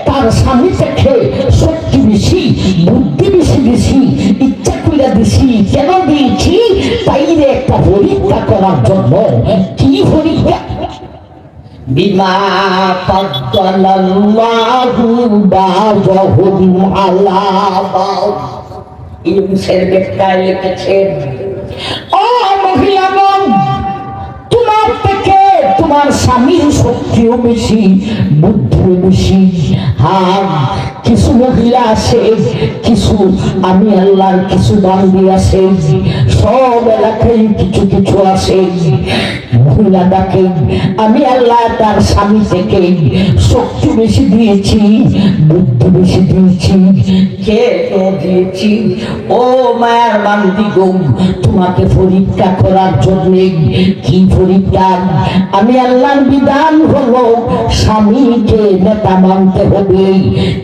A: তার স্বামী থেকে শক্তি বেশি, বুদ্ধি বেশি বেশি ইচ্ছা কইরা দিছি। কেন দিয়েছি? তাইলে একটা পরীক্ষা করার জন্য। কি পরীক্ষা? বিমা ফাদ্দালাল্লাহু বা'দাহুম আলা বা'দ। ইউনুসের ব্যাখ্যায় লিখেছেন, ও মহিলাগণ, তোমার থেকে তোমার স্বামীর শক্তিও বেশি, বুদ্ধিও বেশি। হ্যাঁ, কিছু মহিলা আছে, কিছু আমি আল্লাহর কিছু বান্দি আছে, সব এলাকায় কিছু কিছু আছে। মহিলা ডাকে, আমি আল্লাহ তার স্বামী থেকে শক্তি বেশি দিয়েছি, বুদ্ধি বেশি দিয়েছি। কেন দিয়েছি? ও মায়ের বান্দি গো, তোমাকে পরীক্ষা করার জন্য। কি পরীক্ষা? আমি আল্লাহর বিধান হলো স্বামীকে নেতা মানতে হবে।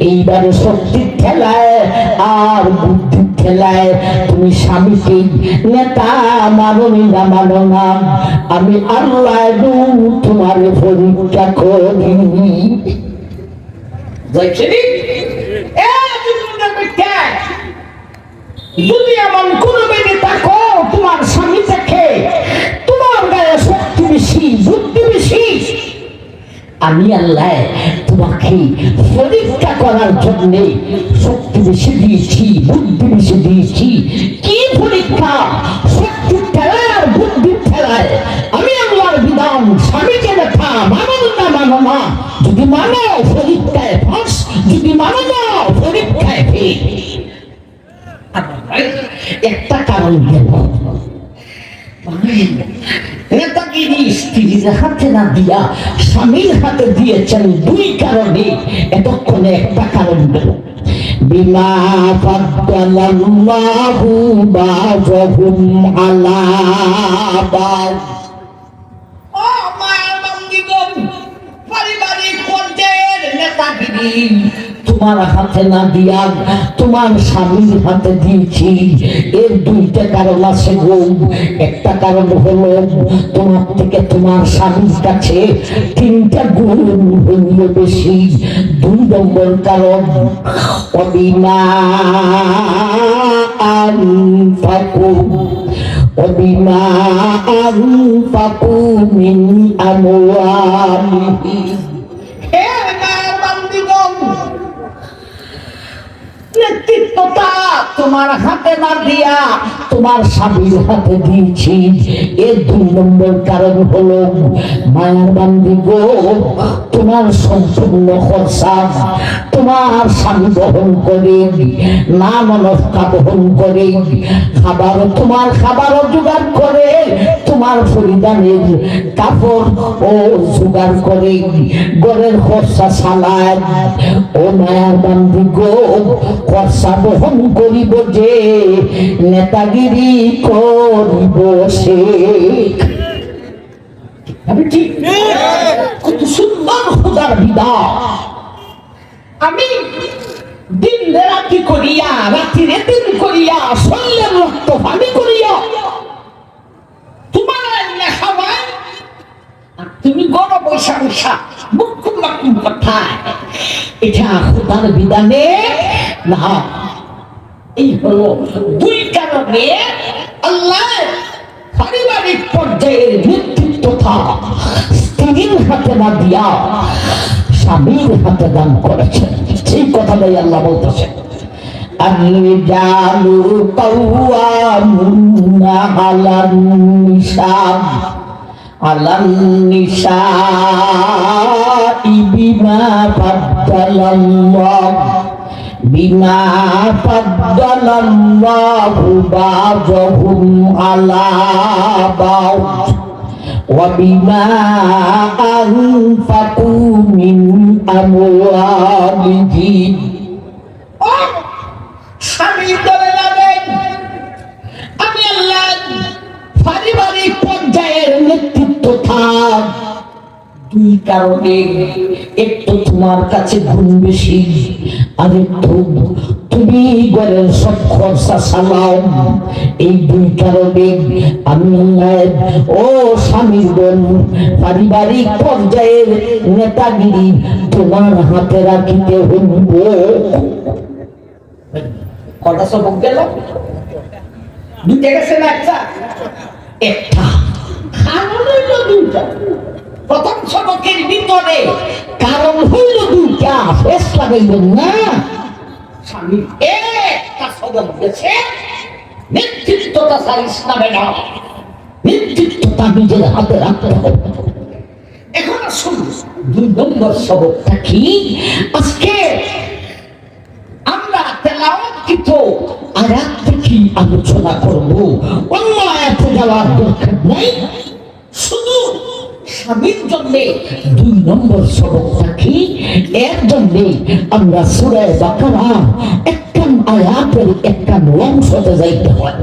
A: এইবারে শক্তির খেলায় আর বুদ্ধির খেলায় তুমি স্বামীকে নেতা মাননি না, মানো না, আমি আল্লাহ তোমার পরীক্ষা করি। যদি এমন কোন মেয়ে থাকো তোমার স্বামী থেকে তোমার গায়ে দিয়েছি, আমি আল্লাহ তোমাকে পরীক্ষা করার জন্য শক্তি বেশি দিয়েছি, বুদ্ধি বেশি দিয়েছি। কি পরীক্ষা? শক্তি ঠেলায় আর বুদ্ধি ঠেলায়। আমি আল্লাহর বিধান স্বামীকে দেখা মানো না মানো না, যদি মানো পরীক্ষায় পাস, যদি মানো না পরীক্ষায় ফেল। একটা কারণ দেব, নেতাগিরি স্ত্রীর হাতে না দিয়া স্বামীর হাতে দিয়েছেন দুই কারণে। এতক্ষণে একটা কারণ দেব, বিমা ফাদ্দালাল্লাহু বাযহুম আলা বায। ও মায়ের বন্ধুগণ, পারিবারিক পর্যায়ের নেতাগিরি তোমার হাতে না দিয়া তোমার স্বামীর হাতে দিয়েছি। এর দুইটা কারণ আছে গো। একটা কারণ হলো তোমার থেকে তোমার স্বামীর কাছে 3টা গুণ হইল বেশি। 2 নম্বর কারণ, অবিমা আনফাকু অবিমা আনফাকু মিন আমওয়ালিহিম। হে মায়ের বান্দিগণ, নেতৃত্বটা তোমার হাতে না দিয়া তোমার স্বামীর হাতে দিয়েছি। এর 2 নম্বর কারণ হলো, মায়ের বান্দি গো, তোমার সম্পূর্ণ খরচা তোমার স্বামী বহন করে, না মনস্কা বহন করে, খাবার তোমার খাবারও জোগাড় করে, তোমার পরিধানের কাপড় ও জোগাড় করে, ঘরের খরচা চালায়। ও মায়ের বান্দি গো, খরচা বহন করিব যে, নেতাগিরি করিব সে। কত সুন্দর খোদার বিধান। আমি দিন রাতি করিয়া, রাত্রিরে দিন করিয়া, শরীরের রক্ত পানি করিয়া তোমার লেখাবাই, তুমি গড় বৈশা বৈশা মুকুম মুকুম কথায়। এটা খোদার বিধানে না। এই হলো 2 কারণে আল্লাহ পারিবারিক পর্যায়ের নেতৃত্বটা স্ত্রীর হাতে না দিয়া স্বামীর হাতে দান করেছেন। সেই কথাটাই আল্লাহ বলতেছেন, আর-রিজালু কাওয়ামুনা আলান নিসাই বিমা ফাদ্দালাল্লাহু বাযহুম আলা বায ওয়া বিমা আনফাকু মিন আমওয়ালিহিম। স্বামী বলে যাবেন, আমি আল্লাহ পারিবারিক পর্যায়ের নেতৃত্ব থাক 2 কারণে। একটু তোমার কাছে গুণ বেশি, আর একটু তুমি ঘরের সব খরচা চালাও। এই 2 কারণে আমি ও স্বামীর বোন পারিবারিক পর্যায়ের নেতাগিরি তোমার হাতে রাখিতে হইব। কটা সবক গেল? 2টা গেছে না একটা? কারণ হইল 2টা। প্রথম সবকের ভিতরে কারণ হইল 2টা, ফেসলা হইবেন না। স্বামী একটা সবক গেছে, নেতৃত্বটা সারিস না বেটা, নেতৃত্বটা নিজের হাতে রাখতে হবে। এখন আসুন 2 নম্বর সবকটা কি আজকে আমরা তেলাওয়াতকৃত আয়াত থেকে আলোচনা করব। অন্য আয়াতে যাওয়ার দরকার নাই, শুধু স্বামীর জন্য 2 নম্বর সবকটা কি, এর জন্য আমরা সূরা বাকারা একটা আয়াতের একটা অংশতে যাইতে হয়।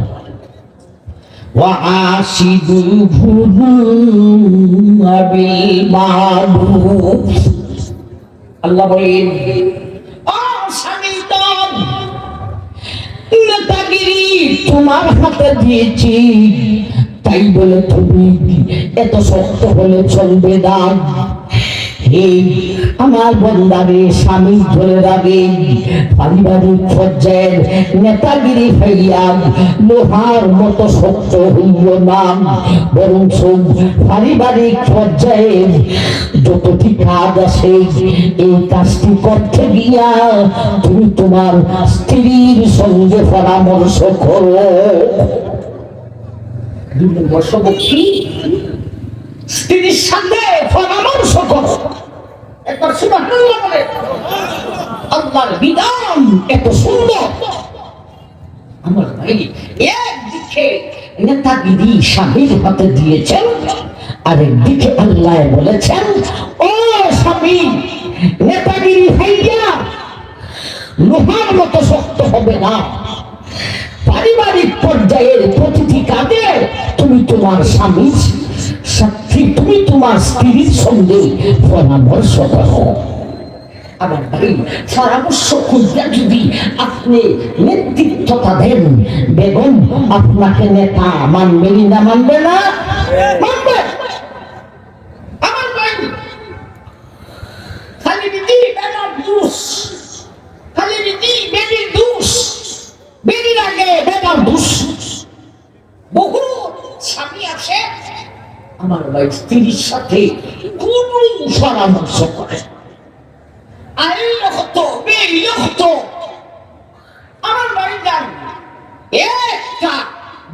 A: ওয়াশিদুহুন্না বিল মারুফ। আল্লাহ বলেন, ও স্বামী, নেতাগিরি তোমার হাতে দিয়েছি, তাই বলে তুমি এত শক্ত হলে চলবে না। হে আমার বন্দারে স্বামী ধরে রাখে পারিবারিক পর্যায়ের নেতাগিরি হইয়া লোহার মতো শক্ত হইল না, বরং পারিবারিক পর্যায়ে যতটি কাজ আছে এই কাজটি করতে গিয়া তুমি তোমার স্ত্রীর সঙ্গে পরামর্শ করো। স্ত্রীর সাথে পরামর্শ করো। একবার সুবহানাল্লাহ বলে। আল্লাহর বিধান এত সুন্দর। আমার ভাই একদিকে নেতাগিরি স্বামীর হাতে দিয়েছেন, আরেকদিকে আল্লাহ বলেছেন ও স্বামী নেতাগিরি হইয়া লোহার মতো শক্ত হবে না, পারিবারিক পর্যায়ের প্রতিটি কাজে তুমি তোমার স্বামীর সাথে তুমি তোমার স্ত্রীর সঙ্গে পরামর্শ করো। আমার ভাই পরামর্শ খুঁজতে যদি আপনি নেতৃত্বটা দেন, বেগম আপনাকে নেতা মানবে না মানবে না? মানবে। আমার ভাই খালি দিদি বেটার দোষ, খালি দিদি বেটির দোষ, বেটির আগে বেটার দোষ। বহু স্বামী আসে আমার ভাই স্ত্রীর সাথে কোন পরামর্শ করে, আইলো হতো বেইলো হতো। আমার ভাই জান একটা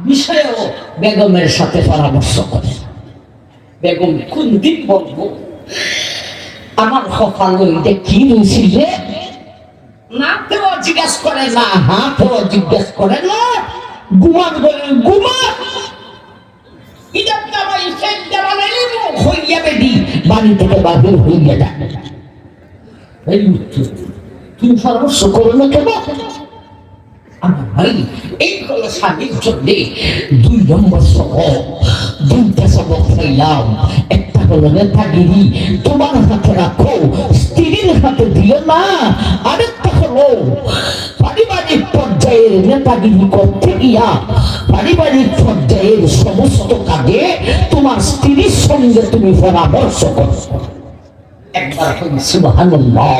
A: বিষয়েও বেগমের সাথে পরামর্শ করে। বেগম কোন দিন বলবো আমার কপালে এটা কি রয়েছিল, না তো জিজ্ঞাসা করে না, হাতও জিজ্ঞাসা করে না, গুমান বলে গুমান বাড়ি থেকে বাহির হইয়া যায়। তুমি পরামর্শ করো না কেন? আমার ভাই এই হলো স্বামীর জন্য দুই নম্বর সবক, দুইটা সবক পাইলাম। একটা হলো নেতাগিরি তোমার হাতে রাখো, স্ত্রীর হাতে দিও না। আরেকটা হলো পারিবারিক পর্যায়ের নেতাগিরি করতে গিয়া পারিবারিক পর্যায়ের সমস্ত কাজে তোমার স্ত্রীর সঙ্গে তুমি পরামর্শ করো। একবার সুবহানাল্লাহ।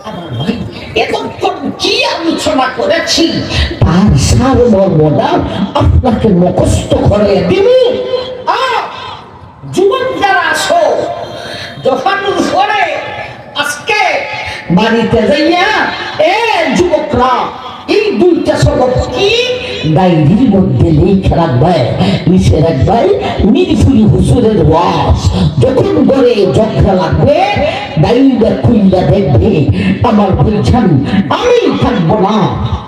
A: আমার ভাই এতক্ষণ কি আলোচনা করেছি তার সারমর্মটা আপনাকে মুখস্থ করে দিব। যুবক যারা আসো যখন করে আজকে বাড়িতে যাইয়া এ যুবকরা এই দুইটা সবক কি ডায়েরির মধ্যে লিখে রাখবে, লিখে রাখবে। মিরপুরি হুজুরের ওয়াজ যখন করে ঝগড়া লাগবে ডায়েরিটা খুইলা দেখবে। আমার বলছেন আমি থাকবো না,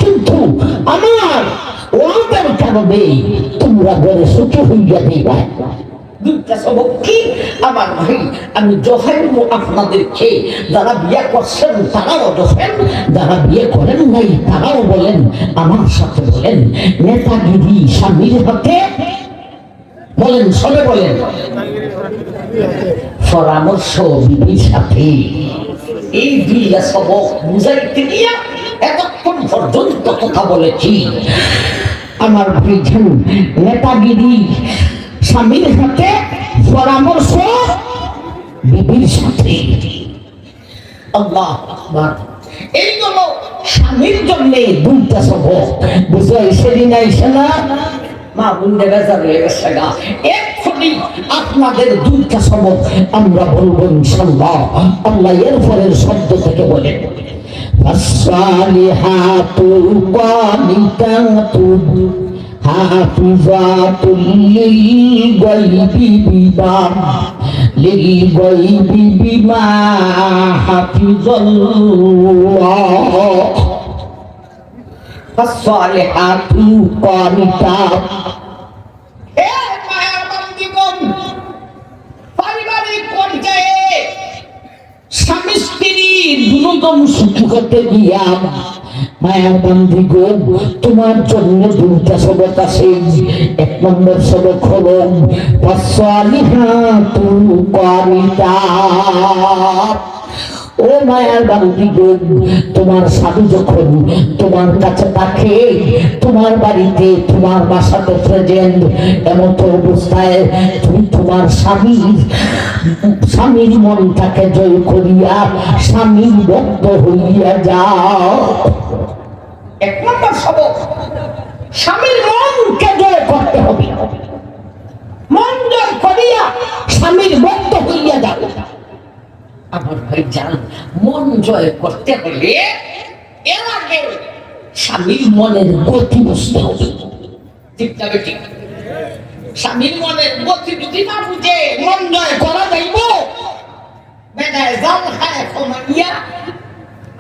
A: কিন্তু আমার ওয়াদের কারণে তোমরা ঘরে সুখে হইয়া দিবা। দুইটা সবক কি আমার ভাই আমি জোহাইব আপনাদেরকে, যারা বিয়ে করছেন তারাও জোহেন, যারা বিয়ে করেন নাই তারাও বলেন, আমার সাথে বলেন নেতাগিরি স্বামীর হাতে বলেন, সবে বলেন পরামর্শ বিবির সাথে। এই দুইটা সবক বুঝাইতে গিয়া এতক্ষণ পর্যন্ত কথা বলেছি। আমার ভাইজান নেতাগিরি স্বামীর সাথে পরামর্শ বিবির সাথে। আল্লাহ আকবার। এইগুলো স্বামীর জন্য দুইটা সবক বুঝাই সেদিন আইসে না মা বুনদের বেজার হয়ে গেছে গা। এক্ষুনি আপনাদের দুইটা সবক আমরা বলবো ইনশাআল্লাহ। আল্লাহ এর পরের শব্দ থেকে বলেন ফাসসালিহাতু কানিতাতু হাফিজাতুল লিল-গায়বি বিমা হাফিজাল্লাহ। ফাসসালিহাতু কানিতাত। হে মায়ের বন্ধুগণ, পারিবারিক পর্যায়ে স্বামী স্ত্রী দুজন সুখী হতে গিয়া মায়ের বন্ধুগণ তোমার জন্য দুইটা সবক আছে। এক নম্বর সবক হলো ফাসসালিহাতু কানিতাত। ও মায়ার বান্দিগণ, তোমার স্বামী যখন তোমার কাছে থাকে, তোমার বাড়িতে তোমার বাসাতে প্রেজেন্ট, এমন অবস্থায় তুমি তোমার স্বামীর
B: স্বামীর মনটাকে জয় করিয়া স্বামীর ভক্ত হইয়া যাও।
A: এক নম্বর সবক,
B: স্বামীর মনকে জয় করতে হবে, মন জয় করিয়া স্বামীর ভক্ত হইয়া যাও।
A: আমার ভাই জান, মন জয় করতে হলে এর আগে
B: স্বামীর মনের গতি বুঝতে হবে।
A: ঠিক যাবে ঠিক। স্বামীর মনের গতি যদি না বুঝে মন জয় করা যাইব, বেদায় জাল খায় কমাইয়া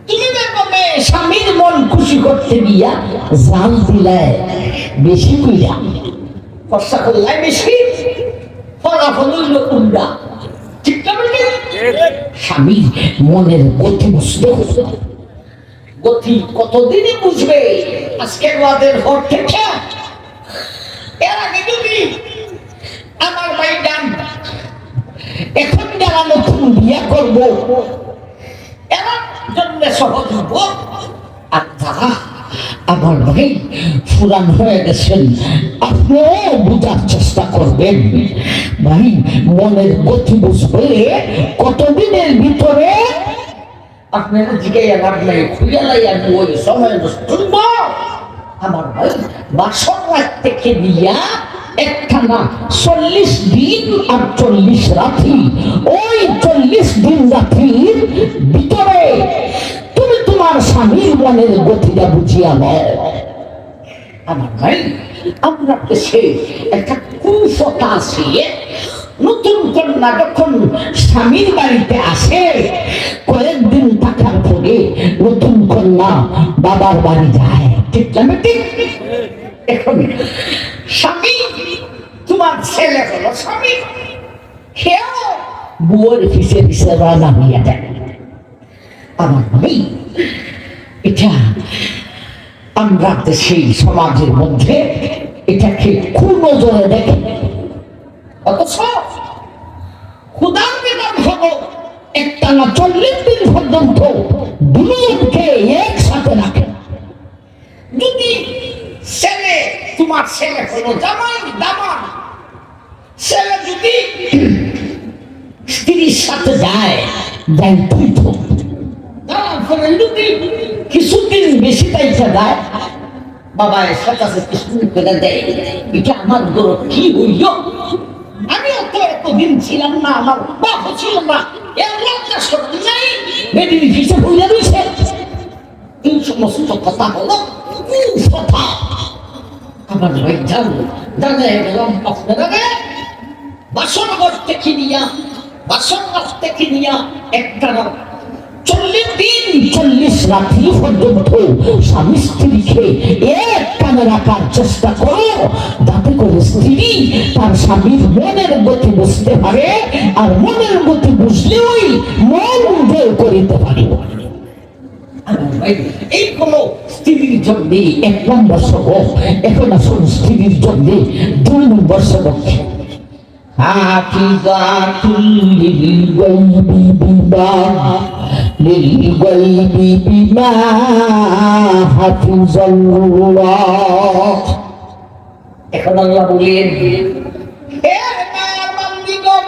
A: তুমি বেগমে
B: স্বামীর মন খুশি করতে গিয়া জাল দিলায় বেশি কইরা,
A: খরচা করলাই বেশি, ফলাফল হইল উল্টা। ঠিক যাবে ঠিক।
B: স্বামীর মনের গতি বুঝতে হবে।
A: গতি কতদিনই বুঝবে? আজকের বাদের পর থেকে। এর আগে যদি আমার ভাই ডান,
B: এখন যারা নতুন বিয়া করব
A: এরা জন্য সহজ হব।
B: আর তারা আমার ভাই ফুরান হয়ে গেছেন, আপনিও বুঝার চেষ্টা করবেন। ভাই মনের গতি বুঝবে কতদিনের ভিতরে?
A: আপনারা জিজ্ঞাসা লাভ নাই, খুঁজে লাই আমি ওই সময় শুনব।
B: আমার ভাই বাসর রাত থেকে দিয়া একটানা 40 দিন আর 40 রাত্রি, ওই 40 দিন রাত্রির ভিতরে তুমি তোমার স্বামীর মনের গতিটা বুঝিয়া নাও।
A: আমার ভাই, আমরা দেশে একটা কুফতা আছে, নতুন কন্যা যখন
B: স্বামীর বাড়িতে আসে কয়েকদিন থাকার পরে নতুন কন্যা বাবার বাড়ি যায়।
A: ঠিক জানে ঠিক। এখন স্বামী, তোমার ছেলে হলো স্বামী, সেও
B: বুয়ের পিছে পিছে রানা হইয়া যায়। আমার ভাই, এটা আমরা দেশের সমাজের মধ্যে এটাকে কুনজরে দেখে।
A: অথচ খুদার বিধান হলো
B: একটানা 40 দিন পর্যন্ত দুজনকে একসাথে রাখে।
A: যদি ছেলে, তোমার ছেলে হলো জামাই দামান, ছেলে যদি
B: স্ত্রীর সাথে যায় যাই তুই তো
A: তারপরে যদি
B: কিছুদিন বেশি তাইটা যায়,
A: বাবা এসে কাছে কিছু করে দেয়, এটা আমার গরু কি হইল? আমিও তো এতদিন ছিলাম না, আমার বাপ ছিল না, এর লজ্জা শরম নাই,
B: বেদির পিছে হইয়া রয়েছে।
A: এই সমস্ত কথা হলো কথা। আমার ভাই জানে গেলাম আপনারা বাসনগর থেকে নিয়া, বাসনগর থেকে নিয়া একটা 40 দিন
B: 40 রাত্রি পর্যন্ত স্বামী স্ত্রীকে এক কানে রাখার চেষ্টা করো, যাতে করে স্ত্রী তার স্বামীর মনের গতি বুঝতে পারে, আর মনের গতি বুঝলেই মন জয় করিতে পারে।
A: এই কোন
B: স্ত্রীর জন্য 1 নম্বর সবক। এখন আসুন স্ত্রীর জন্য 2 নম্বর সবক। হাফিজাতুল লিল গায়বি বিমা হাফিজাল্লাহ।
A: এখন আল্লাহ বলেন, হে মায়ের বান্দীগণ,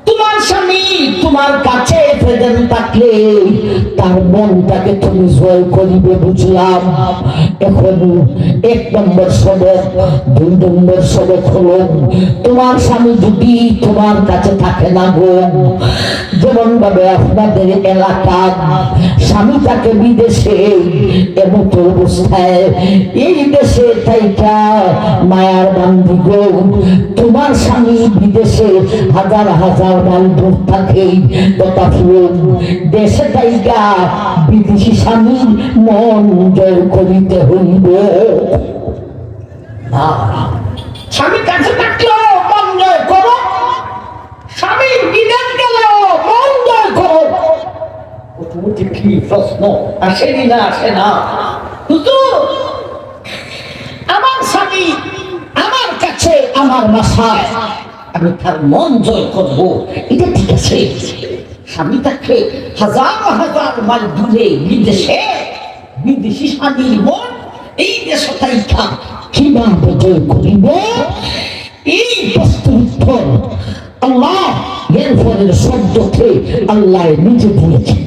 B: তোমার স্বামী তোমার কাছে প্রেজেন্ট থাকলে তার মনটাকে তুমি জয় করিবে, বুঝলাম। এখন 1 নম্বর সবক। 2 নম্বর সবক হলো, তোমার স্বামী যদি তোমার কাছে থাকে না গো, যেমন ভাবে আপনাদের এলাকা স্বামী থাকে বিদেশে, এমন অবস্থায় এই দেশে তাইটা মায়ার বান্দি গো, তোমার স্বামী বিদেশে হাজার হাজার মাইল দূর থাকে, কথা শুনুন, দেশে তাইকা বিদেশি স্বামীর মন জয় করিতে হইবে।
A: স্বামীর কাছে থাকলেও মন জয় করো, স্বামীর বিদেশ গেলেও মন জয় করো। অটোমেটিক কি প্রশ্ন আসেনি না? আসে না? হুজুর, আমার স্বামী আমার কাছে,
B: আমার বাসায়
A: আমি তার মন জয় করবো, এটা ঠিক আছে। স্বামী তাকে হাজার হাজার মাইল দূরে বিদেশে, বিদেশি স্বামীর মন এই দেশে থাইকা
B: কিভাবে জয় করিব, এই প্রশ্নের উত্তর আল্লাহ এর পরের শব্দকে আল্লাহ নিজে দিয়েছেন।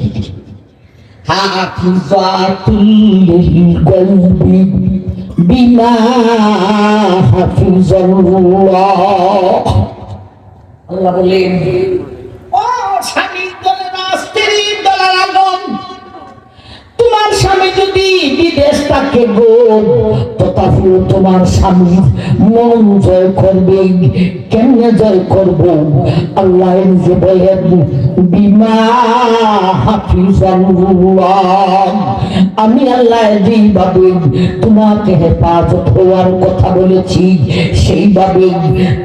B: হাফিজাতুল গায়বি বিমা হাফিজাল্লাহ। আল্লাহ বলেন, ও স্বামীর দলেরা, স্ত্রীর দলেরা, তোমার স্বামী যদি বিদেশ থাকে গো, তথাপি তোমার স্বামী মন জয় করবে। কেমনে জয় করব? আল্লাহ নিজে বলেন, বিমা হাফিজাল্লাহ। আমি আল্লাহ যেইভাবে তোমাকে হেফাজত হওয়ার কথা বলেছি, সেইভাবে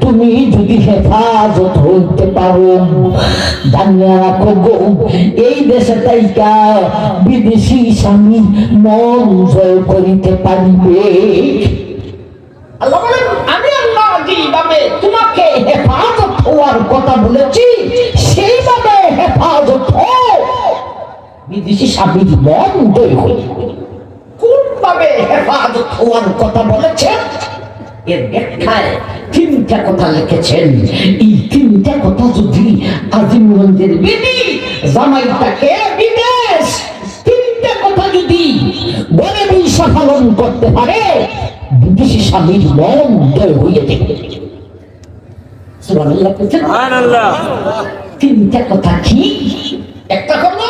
B: তুমি যদি হেফাজত হইতে পারো, জানিয়া রাখো গো, এই দেশে তাইকা বিদেশি স্বামী মন জয় করিতে পারিবে। আল্লাহ বলেন, আমি আল্লাহ যেইভাবে তোমাকে হেফাজত হওয়ার কথা বলেছি, সেইভাবে হেফাজত হও। বিদেশি স্বামীর মন জয় করিবে। কোনভাবে হেফাজত হওয়ার কথা বলেছেন? এর ব্যাখ্যায় তিনটা কথা লিখেছেন। এই তিনটা কথা যদি আজিমগঞ্জের বিবি জামাইটাকে বিদেশ, তিনটা কথা যদি বলে বৈশা পালন করতে পারে, বিদেশি স্বামীর মন জয় হয়ে যাবে। সুবহানাল্লাহ। সুবহানাল্লাহ। তিনটা কথা কি? একটা হলো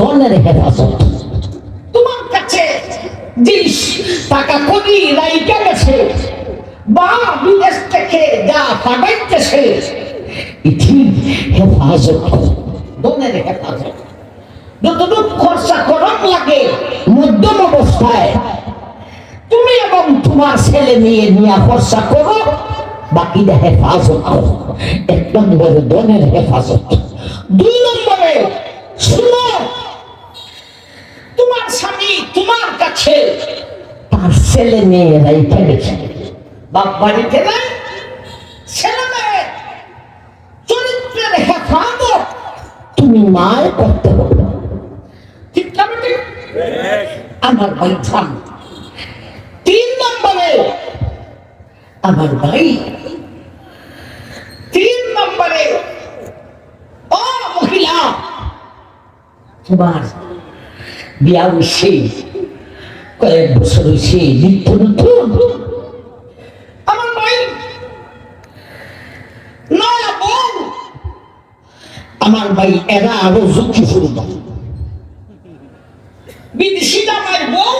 B: দলের হেফাজত। তোমার কাছে যে টাকা করি রাইকা গেছে বা বিদেশ থেকে যা পাঠাইতেছে, এটি হেফাজত করো, দলের হেফাজত। যতটুকু খরচা করার লাগে মধ্যম অবস্থায় তুমি এবং তোমার ছেলে মেয়ে নিয়ে খরচা করো, বাকিটা হেফাজত করো। এক নম্বরে দলের হেফাজত। দুই নম্বরে শুনো, তোমার স্বামী তোমার কাছে তার ছেলে মেয়ে রাইখে গেছে, বাপ বাড়িতে নাই, ছেলে মেয়ে চরিত্রের হেফাজত তুমি মায় করতে হবে। ঠিক না ঠিক? আমার ভাই থাম। তিন নম্বরে আমার ভাই, তিন নম্বরে ও মহিলা, তোমার বিয়া হইছে, কয়েক বছর হইছে, নিত্য নতুন, আমার ভাই নয়া বউ, আমার ভাই এরা আরো ঝুঁকি শুরু করে। বিদেশি জামাই বউ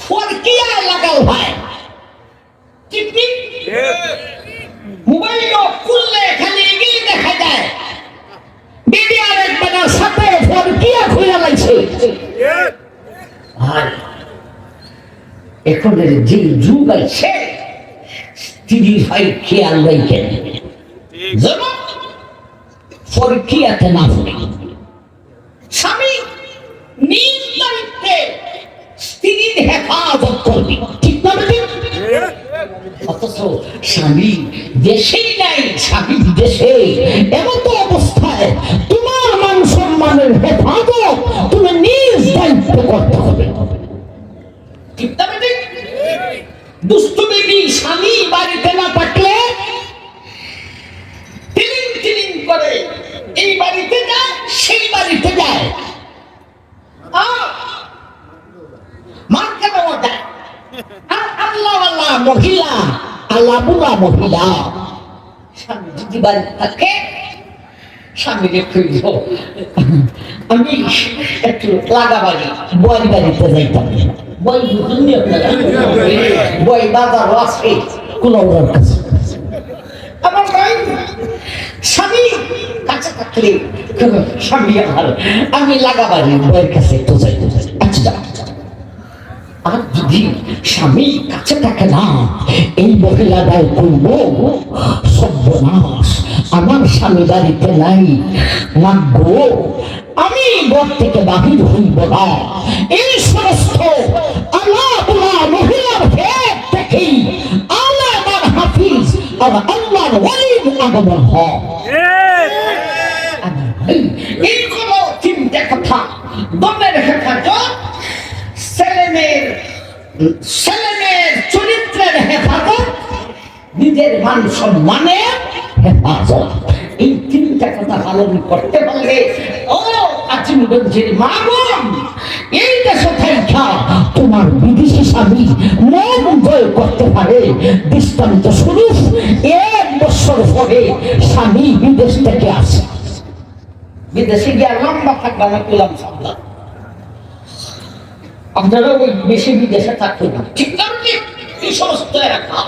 B: ফরকিয়া লাগাল ভাই, ঠিক ঠিক? মোবাইল খুললে খালি এগিয়ে দেখা যায় বিবি আর এক বাজার সাথে ফরকিয়া খুলে লাগছে। আর এখনের যে যুগ আছে, স্ত্রীর ভাই খেয়াল রাখেন যেন ফরকিয়াতে না পড়ে। স্বামী নিজ দায়িত্বে স্ত্রীর হেফাজত করবে, ঠিক না? অথচ স্বামী দেশেই নাই, স্বামী বিদেশে। এমত অবস্থায় তোমার মান সম্মানের হেফাজত তুমি নিজ দায়িত্বে করতে হবে, ঠিক না? দুষ্টু বেবি স্বামী বাড়িতে না থাকলে টিলিং টিলিং করে এই বাড়িতে যায়, সেই বাড়িতে যায়, মার্কেটে ওঠে। আর আল্লাহওয়ালা মহিলা, আল্লাহওয়ালা মহিলা স্বামী যদি বাড়িতে থাকে, স্বামীকে খুঁজব, আমি একটু লাগাবাড়ি বই বাড়িতে যাইতাম। বই বুঝুন আপনারা, বই বাজারও আছে কুলাউড়ার কাছে। আমার ভাই স্বামী কাছে থাকলে, স্বামী আমার, আমি লাগাবাড়ি বইয়ের কাছে একটু যাইতে। আচ্ছা, আর যদি স্বামী কাছে থাকে না, এই মহিলাটাই করব সর্বনাশ, আমার স্বামী বাড়িতে নাই, না গো, আমি ঘর থেকে বাহির হইব না। এই সমস্ত আল্লাহওয়ালা মহিলার ভেদ থেকেই আল্লাহ আমার হাফিজ আর আল্লাহর ওয়ালির আগমন হয়। এই কোনো চিন্তা কথা দলের হেফাজত, ছেলেমেয়ের চরিত্রের হেফাজত, নিজের মান সম্মানের হেফাজত, এই তিনটা
A: তিনটা কথা পালন করতে পারলে ও আজিমগঞ্জের মা বোন এই দেশে থাইকা
B: তোমার বিদেশি স্বামী মন জয় করতে পারে। দৃষ্টান্ত স্বরূপ 1 বছর পরে স্বামী বিদেশ থেকে আসে।
A: বিদেশে গিয়ে লম্বা থাকবে না পেলাম সাবধান, আপনারা ওই বেশি বিদেশে থাকতে না, ঠিক না? এই সমস্ত এলাকা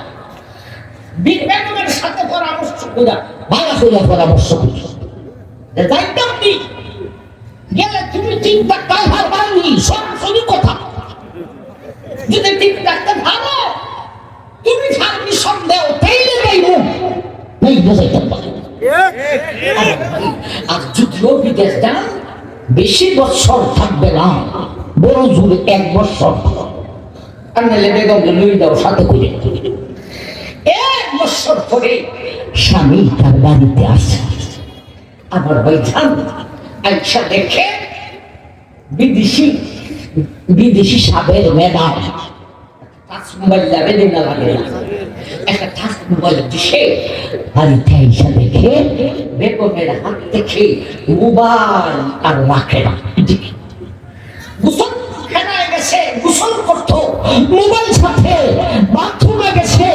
A: বিজ্ঞানের সাথে পরামর্শ করে
B: ভালো করে পরামর্শ করি।
A: দায়িত্ব নেই গেলে তুমি চিন্তা কাহার বাড়ি সরাসরি কথা যদি ঠিক রাখতে ভালো তুমি থাকবি সন্দেহ তাইলে যাইব
B: এই বুঝাইতে পারে।
A: আর যদিও বিদেশ যান
B: বেশি বছর থাকবে না, বড় জোরে 1 বছর।
A: আর নাহলে বেগম লুই দাও সাথে করে 1 বছর পরে
B: স্বামী তার বাড়িতে আসে।
A: আমার ভাই যান আচ্ছা দেখে বিদেশি
B: বিদেশি সাবের ম্যাডাম
A: টাচ মোবাইল যাবে দিন না লাগে না, একটা টাচ মোবাইল দিছে
B: বাড়িতে এসে দেখে
A: বেগমের হাত থেকে মোবাইল আর রাখে না, গোসল খেলায় গেছে গোসল করতো
B: মোবাইল সাথে, বাথরুমে গেছে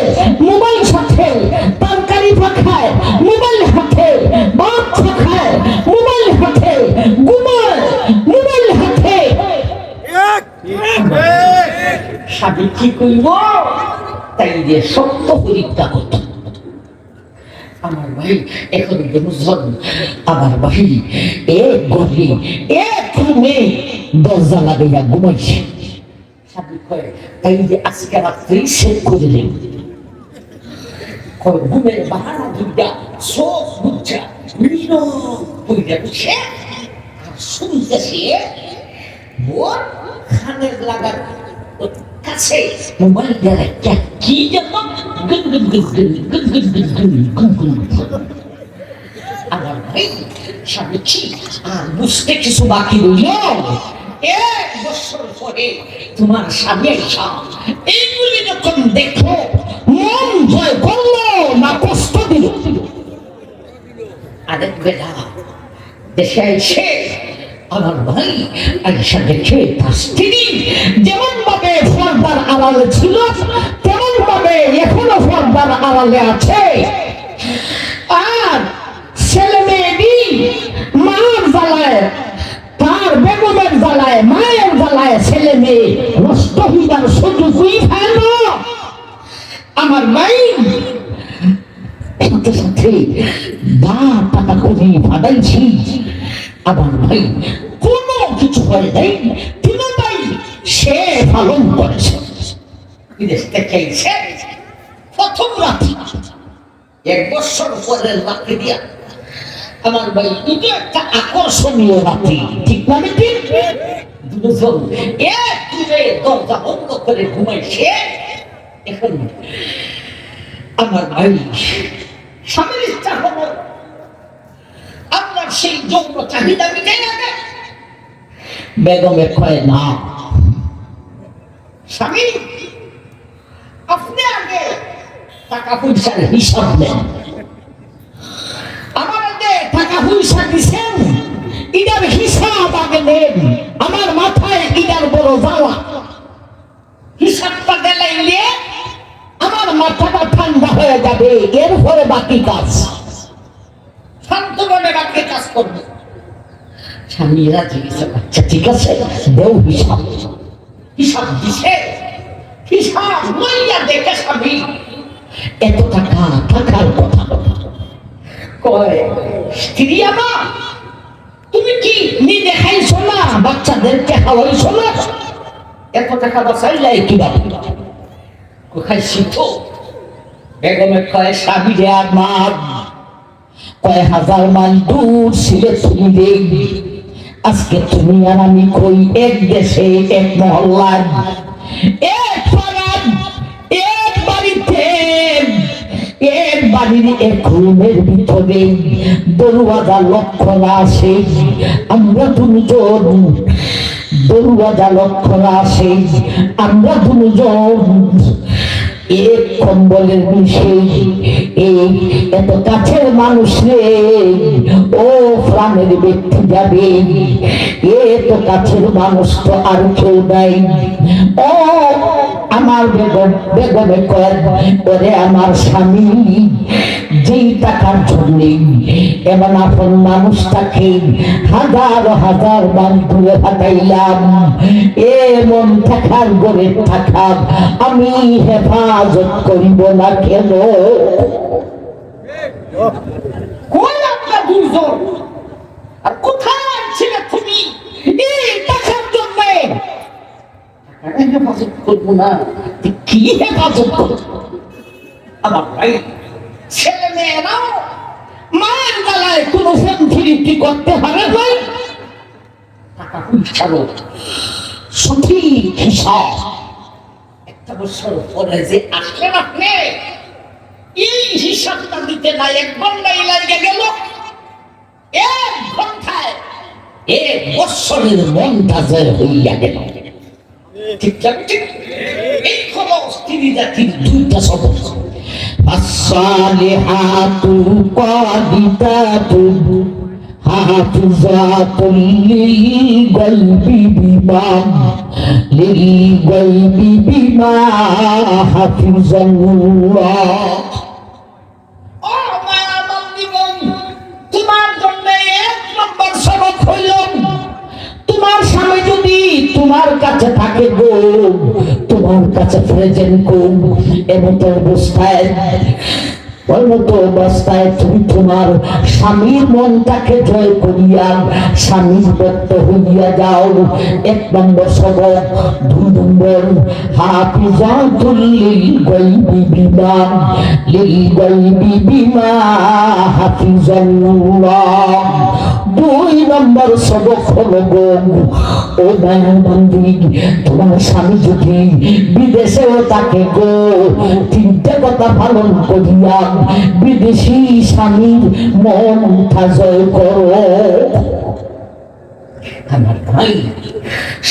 B: মোবাইল সাথে, তরকারি পাখায় মোবাইল হাতে, ভাত খায় মোবাইল হাতে, ঘুমায় মোবাইল হাতে।
A: স্বামী কি কইব তাই যে সত্য পরীক্ষা করত। আমার ভাই এখন বুঝল
B: আমার ভাই এক ঘরে এক রুমে দরজা লাগাইয়া ঘুমাইছে।
A: স্বামী কয় তাই যে আজকে রাত্রি
B: সেট করে দিন।
A: ঘুমের বাহানা দুইটা চোখ বুঝা নীরব বইটা বুঝে আর শুনতেছে ওর খানের লাগার কাছে মোবাইল দিয়ে কি যেন গুন গুন গুন গুন গুন গুন গুন গুন গুন গুন। আমার ভাই স্বামী কি আর বুঝতে কিছু বাকি রইল? 1 বছর পরে তোমার স্বামী এসা এইগুলি যখন দেখো
B: মন জয় করলো না কষ্ট দিল?
A: আরেক বেলা দেশে এসে আমার ভাই আইসা দেখে তার স্ত্রী
B: যেমন ভাবে পর্দার আড়ালে ছিল তেমন ভাবে এখনো পর্দার আড়ালে আছে। আর ছেলে মেয়েটি মার জ্বালায়, তার বেগমের জ্বালায়, মায়ের জ্বালায় ছেলে মেয়ে নষ্ট হইবার সুযোগই পায় না। আমার ভাই সাথে সাথে টাকা করে ফাটাইছি। আমার ভাই কোনো কিছু হয় নাই, তিনটাই সে পালন করেছে।
A: বিদেশ থেকে এসে প্রথম রাত্রি 1 বছর পরের রাত্রি দিয়া আমার ভাই এটা একটা
B: আকর্ষণীয় রাত্রি, ঠিক না বেটি?
A: দুজন এক দূরে দরজা বন্ধ করে ঘুমাইছে। এখন আমার ভাই স্বামীর ইচ্ছা হলো আপনার সেই যৌন চাহিদা মিটে যাবে।
B: বেগমের কয় না,
A: স্বামী আপনি আগে টাকা পয়সার
B: হিসাব নেন।
A: আমার আগে
B: টাকা পয়সা দিছেন, ইটার হিসাব আগে নেন। আমার মাথায় ইটার বড় জ্বালা,
A: হিসাবটা দিলাইলে
B: আমার মাথাটা ঠান্ডা হয়ে যাবে, এরপরে বাকি কাজ।
A: শান্ত মনে বাকি কাজ করবে।
B: স্বামী রাজি গেছে, আচ্ছা ঠিক আছে দেও হিসাব।
A: হিসাব দিছে, হিসাব লইয়া দেখে স্বামী
B: এত টাকা থাকার কথা।
A: কয় স্ত্রী আমার তুমি কি
B: নিজে খাইছো না, বাচ্চাদেরকে খাওয়াইছো না,
A: এত টাকা বাঁচাইলে
B: কিভাবে?
A: খাইছি তো। বেগমে কয় স্বামী
B: রে আমার কয় হাজার মাইল দূর ছিলে তুমি রে, আজকে তুমি আর আমি কই এক দেশে এক মহল্লায় এক পাড়ার এক বাড়িতে এক বাড়ির এক রুমের ভিতরে দরওয়াজা লক্ষ্য আসে। আমরা দুজন দরওয়াজা লক্ষ্য আসে, আমরা দুজন এক কম্বলের নিচে এই এত কাছের মানুষ রে, ও প্রাণের ব্যক্তি যাবে, এত কাছের মানুষ তো আর কেউ নাই। ও আমার বেগম, বেগমে কর ওরে আমার স্বামী, যেই টাকার জন্য এমন আপন মানুষটাকে হাজার হাজার বার দূরে হাঁটাইলাম, এমন থাকার গড়ে থাকা আমি হেফাজত করিব না কেন?
A: কই আপনার দুইজন? আর কোথায় ছিলে তুমি এই টাকার জন্য? হেফাজত করবো না, কি হেফাজত করবো? আমার ভাই ছেলে মেয়েরাও মায়ের গলায় কোনো সেন্থিরিটি করতে হবে ভাই। টাকা পয়সারও সঠিক হিসাব একটা বছর পরে যে আসলেন আপনি, এই হিসাবটা দিতে না 1 ঘন্টায় লাগে গেল, 1 ঘন্টায় 1 বছরের মনটা যে হইয়া গেল। ঠিক ঠিক এই হলো স্ত্রী জাতির 2টা সবক।
B: الصالحات قانتات حافظات للغيب بما حفظ الله।
A: ও মায়া বন্দিগণ, তোমার জন্য 1 নম্বর সবক হইল, তোমার স্বামী যদি তোমার কাছে থাকে গো, তোমার কাছে প্রেজেন্ট গো, এমত অবস্থায় তুমি তোমার স্বামীর মনটাকে জয় করিয়া স্বামীর ভক্ত হইয়া যাও। 1 নম্বর সবক। 2 নম্বর, হাফিজাতুল লিল গায়বি বিমা হাফিজাল্লাহ। 2 নম্বর সবক হলো গো, ও দয়াবন্দি, তোমার স্বামী যদি বিদেশেও থাকে গো, 3টে কথা পালন করিয়া বিদেশি স্বামীর মন জয় করো। আমার ভাই,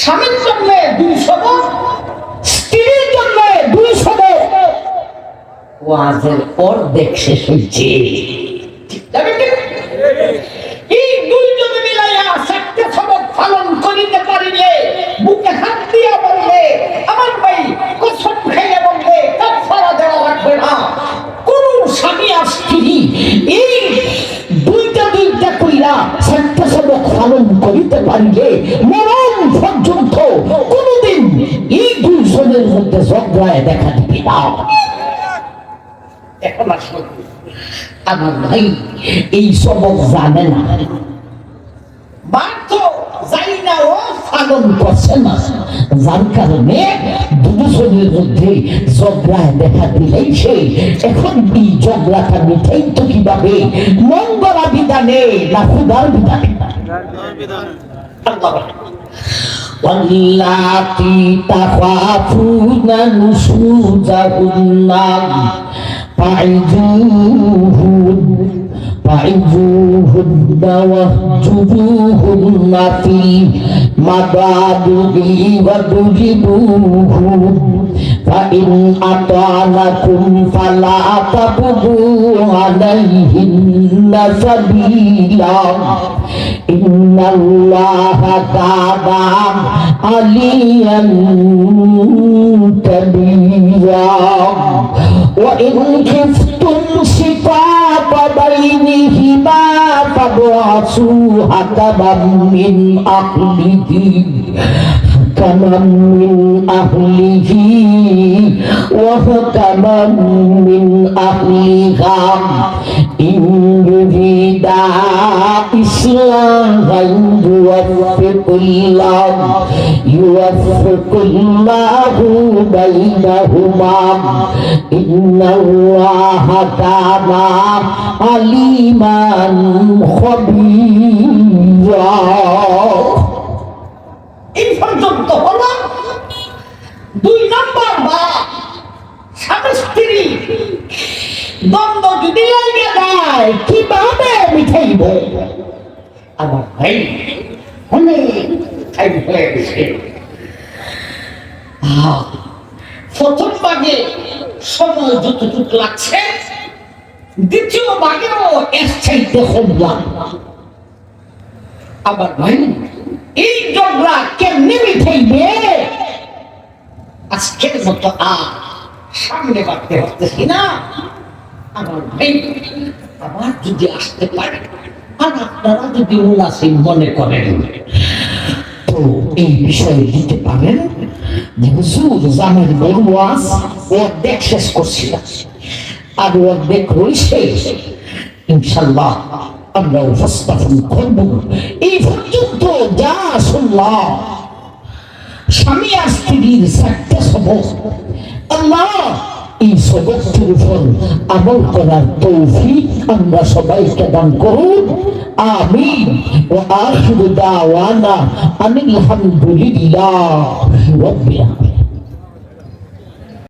A: স্বামীর জন্য 2 সবক, স্ত্রীর জন্য 2 সবক। ওয়াজের অর্ধেক শেষ হয়েছে। এই 2 জনে মিলাইয়া 4টে সবক পালন করিতে পারিলে, বুকে হাত দিয়া বললে, আমার ভাই কসম খাইয়া বললে কাফারা দেওয়া লাগবে না। কোন স্বামী আর স্ত্রী এই 2টা কইরা 4টে সবক পালন করিতে পারিলে মরণ পর্যন্ত কোনদিন এই 2 জনের মধ্যে ঝগড়ায় দেখা দিবে না। এখন আসুন, আমার ভাই এই সবক জানে না, বাধ্য যাই না, ও পালন করছে না, যার কারণে 2 জনের মধ্যে ঝগড়ায় দেখা দিলেই সে এখন এই ঝগড়াটা মিটাই তো কিভাবে? মঙ্গলা বিধানে না খুদার বিধানে? واللاتي تخافون نشوزهن فعظوهن واهجروهن في المضاجع واضربوهن فإن أطعنكم فلا تبغوا عليهن سبيلا إن الله كان عليا كبيرا وإن خفتم شقاق بينهما فابعثوا حكما من أهله وحكما من أهلها إن يريدا إصلاحا يوفق الله بينهما إن الله كان عليما خبيرا। এই পর্যন্ত হলো 2 নম্বর বা স্বামী স্ত্রী দ্বন্দ্ব যদি লাগে যায় কিভাবে মিটাইব? আমার ভাই অনেক টাইম হয়ে গেছে। প্রথম ভাগে সময় যতটুকু লাগছে দ্বিতীয় ভাগেও এর চাইতে হলাম। আবার ভাই এই ঝগড়া কেমনে মিঠাইবে? আজকের মতো আর সামনে বাড়তে পারতেছি না। আমার ভাই আবার যদি আসতে পারে আর আপনারা যদি মুনাসিব মনে করেন তো এই বিষয়ে দিতে পারেন যে হুজুর জামের বড়ুয়াস ও অর্ধেক শেষ করছিল আর অর্ধেক রয়েছে, ইনশাল্লাহ আমরা উপস্থাপন করব। এই পর্যন্ত যা শুনলাম স্বামী আর স্ত্রীর চারটে সবক, আল্লাহ এই সবকটির উপর আমল করার তৌফিক আমরা সবাইকে দান করুন। আমিন। ওয়া আখিরু দাওয়ানা আনিল হামদুলিল্লাহি রাব্বিল আলামিন।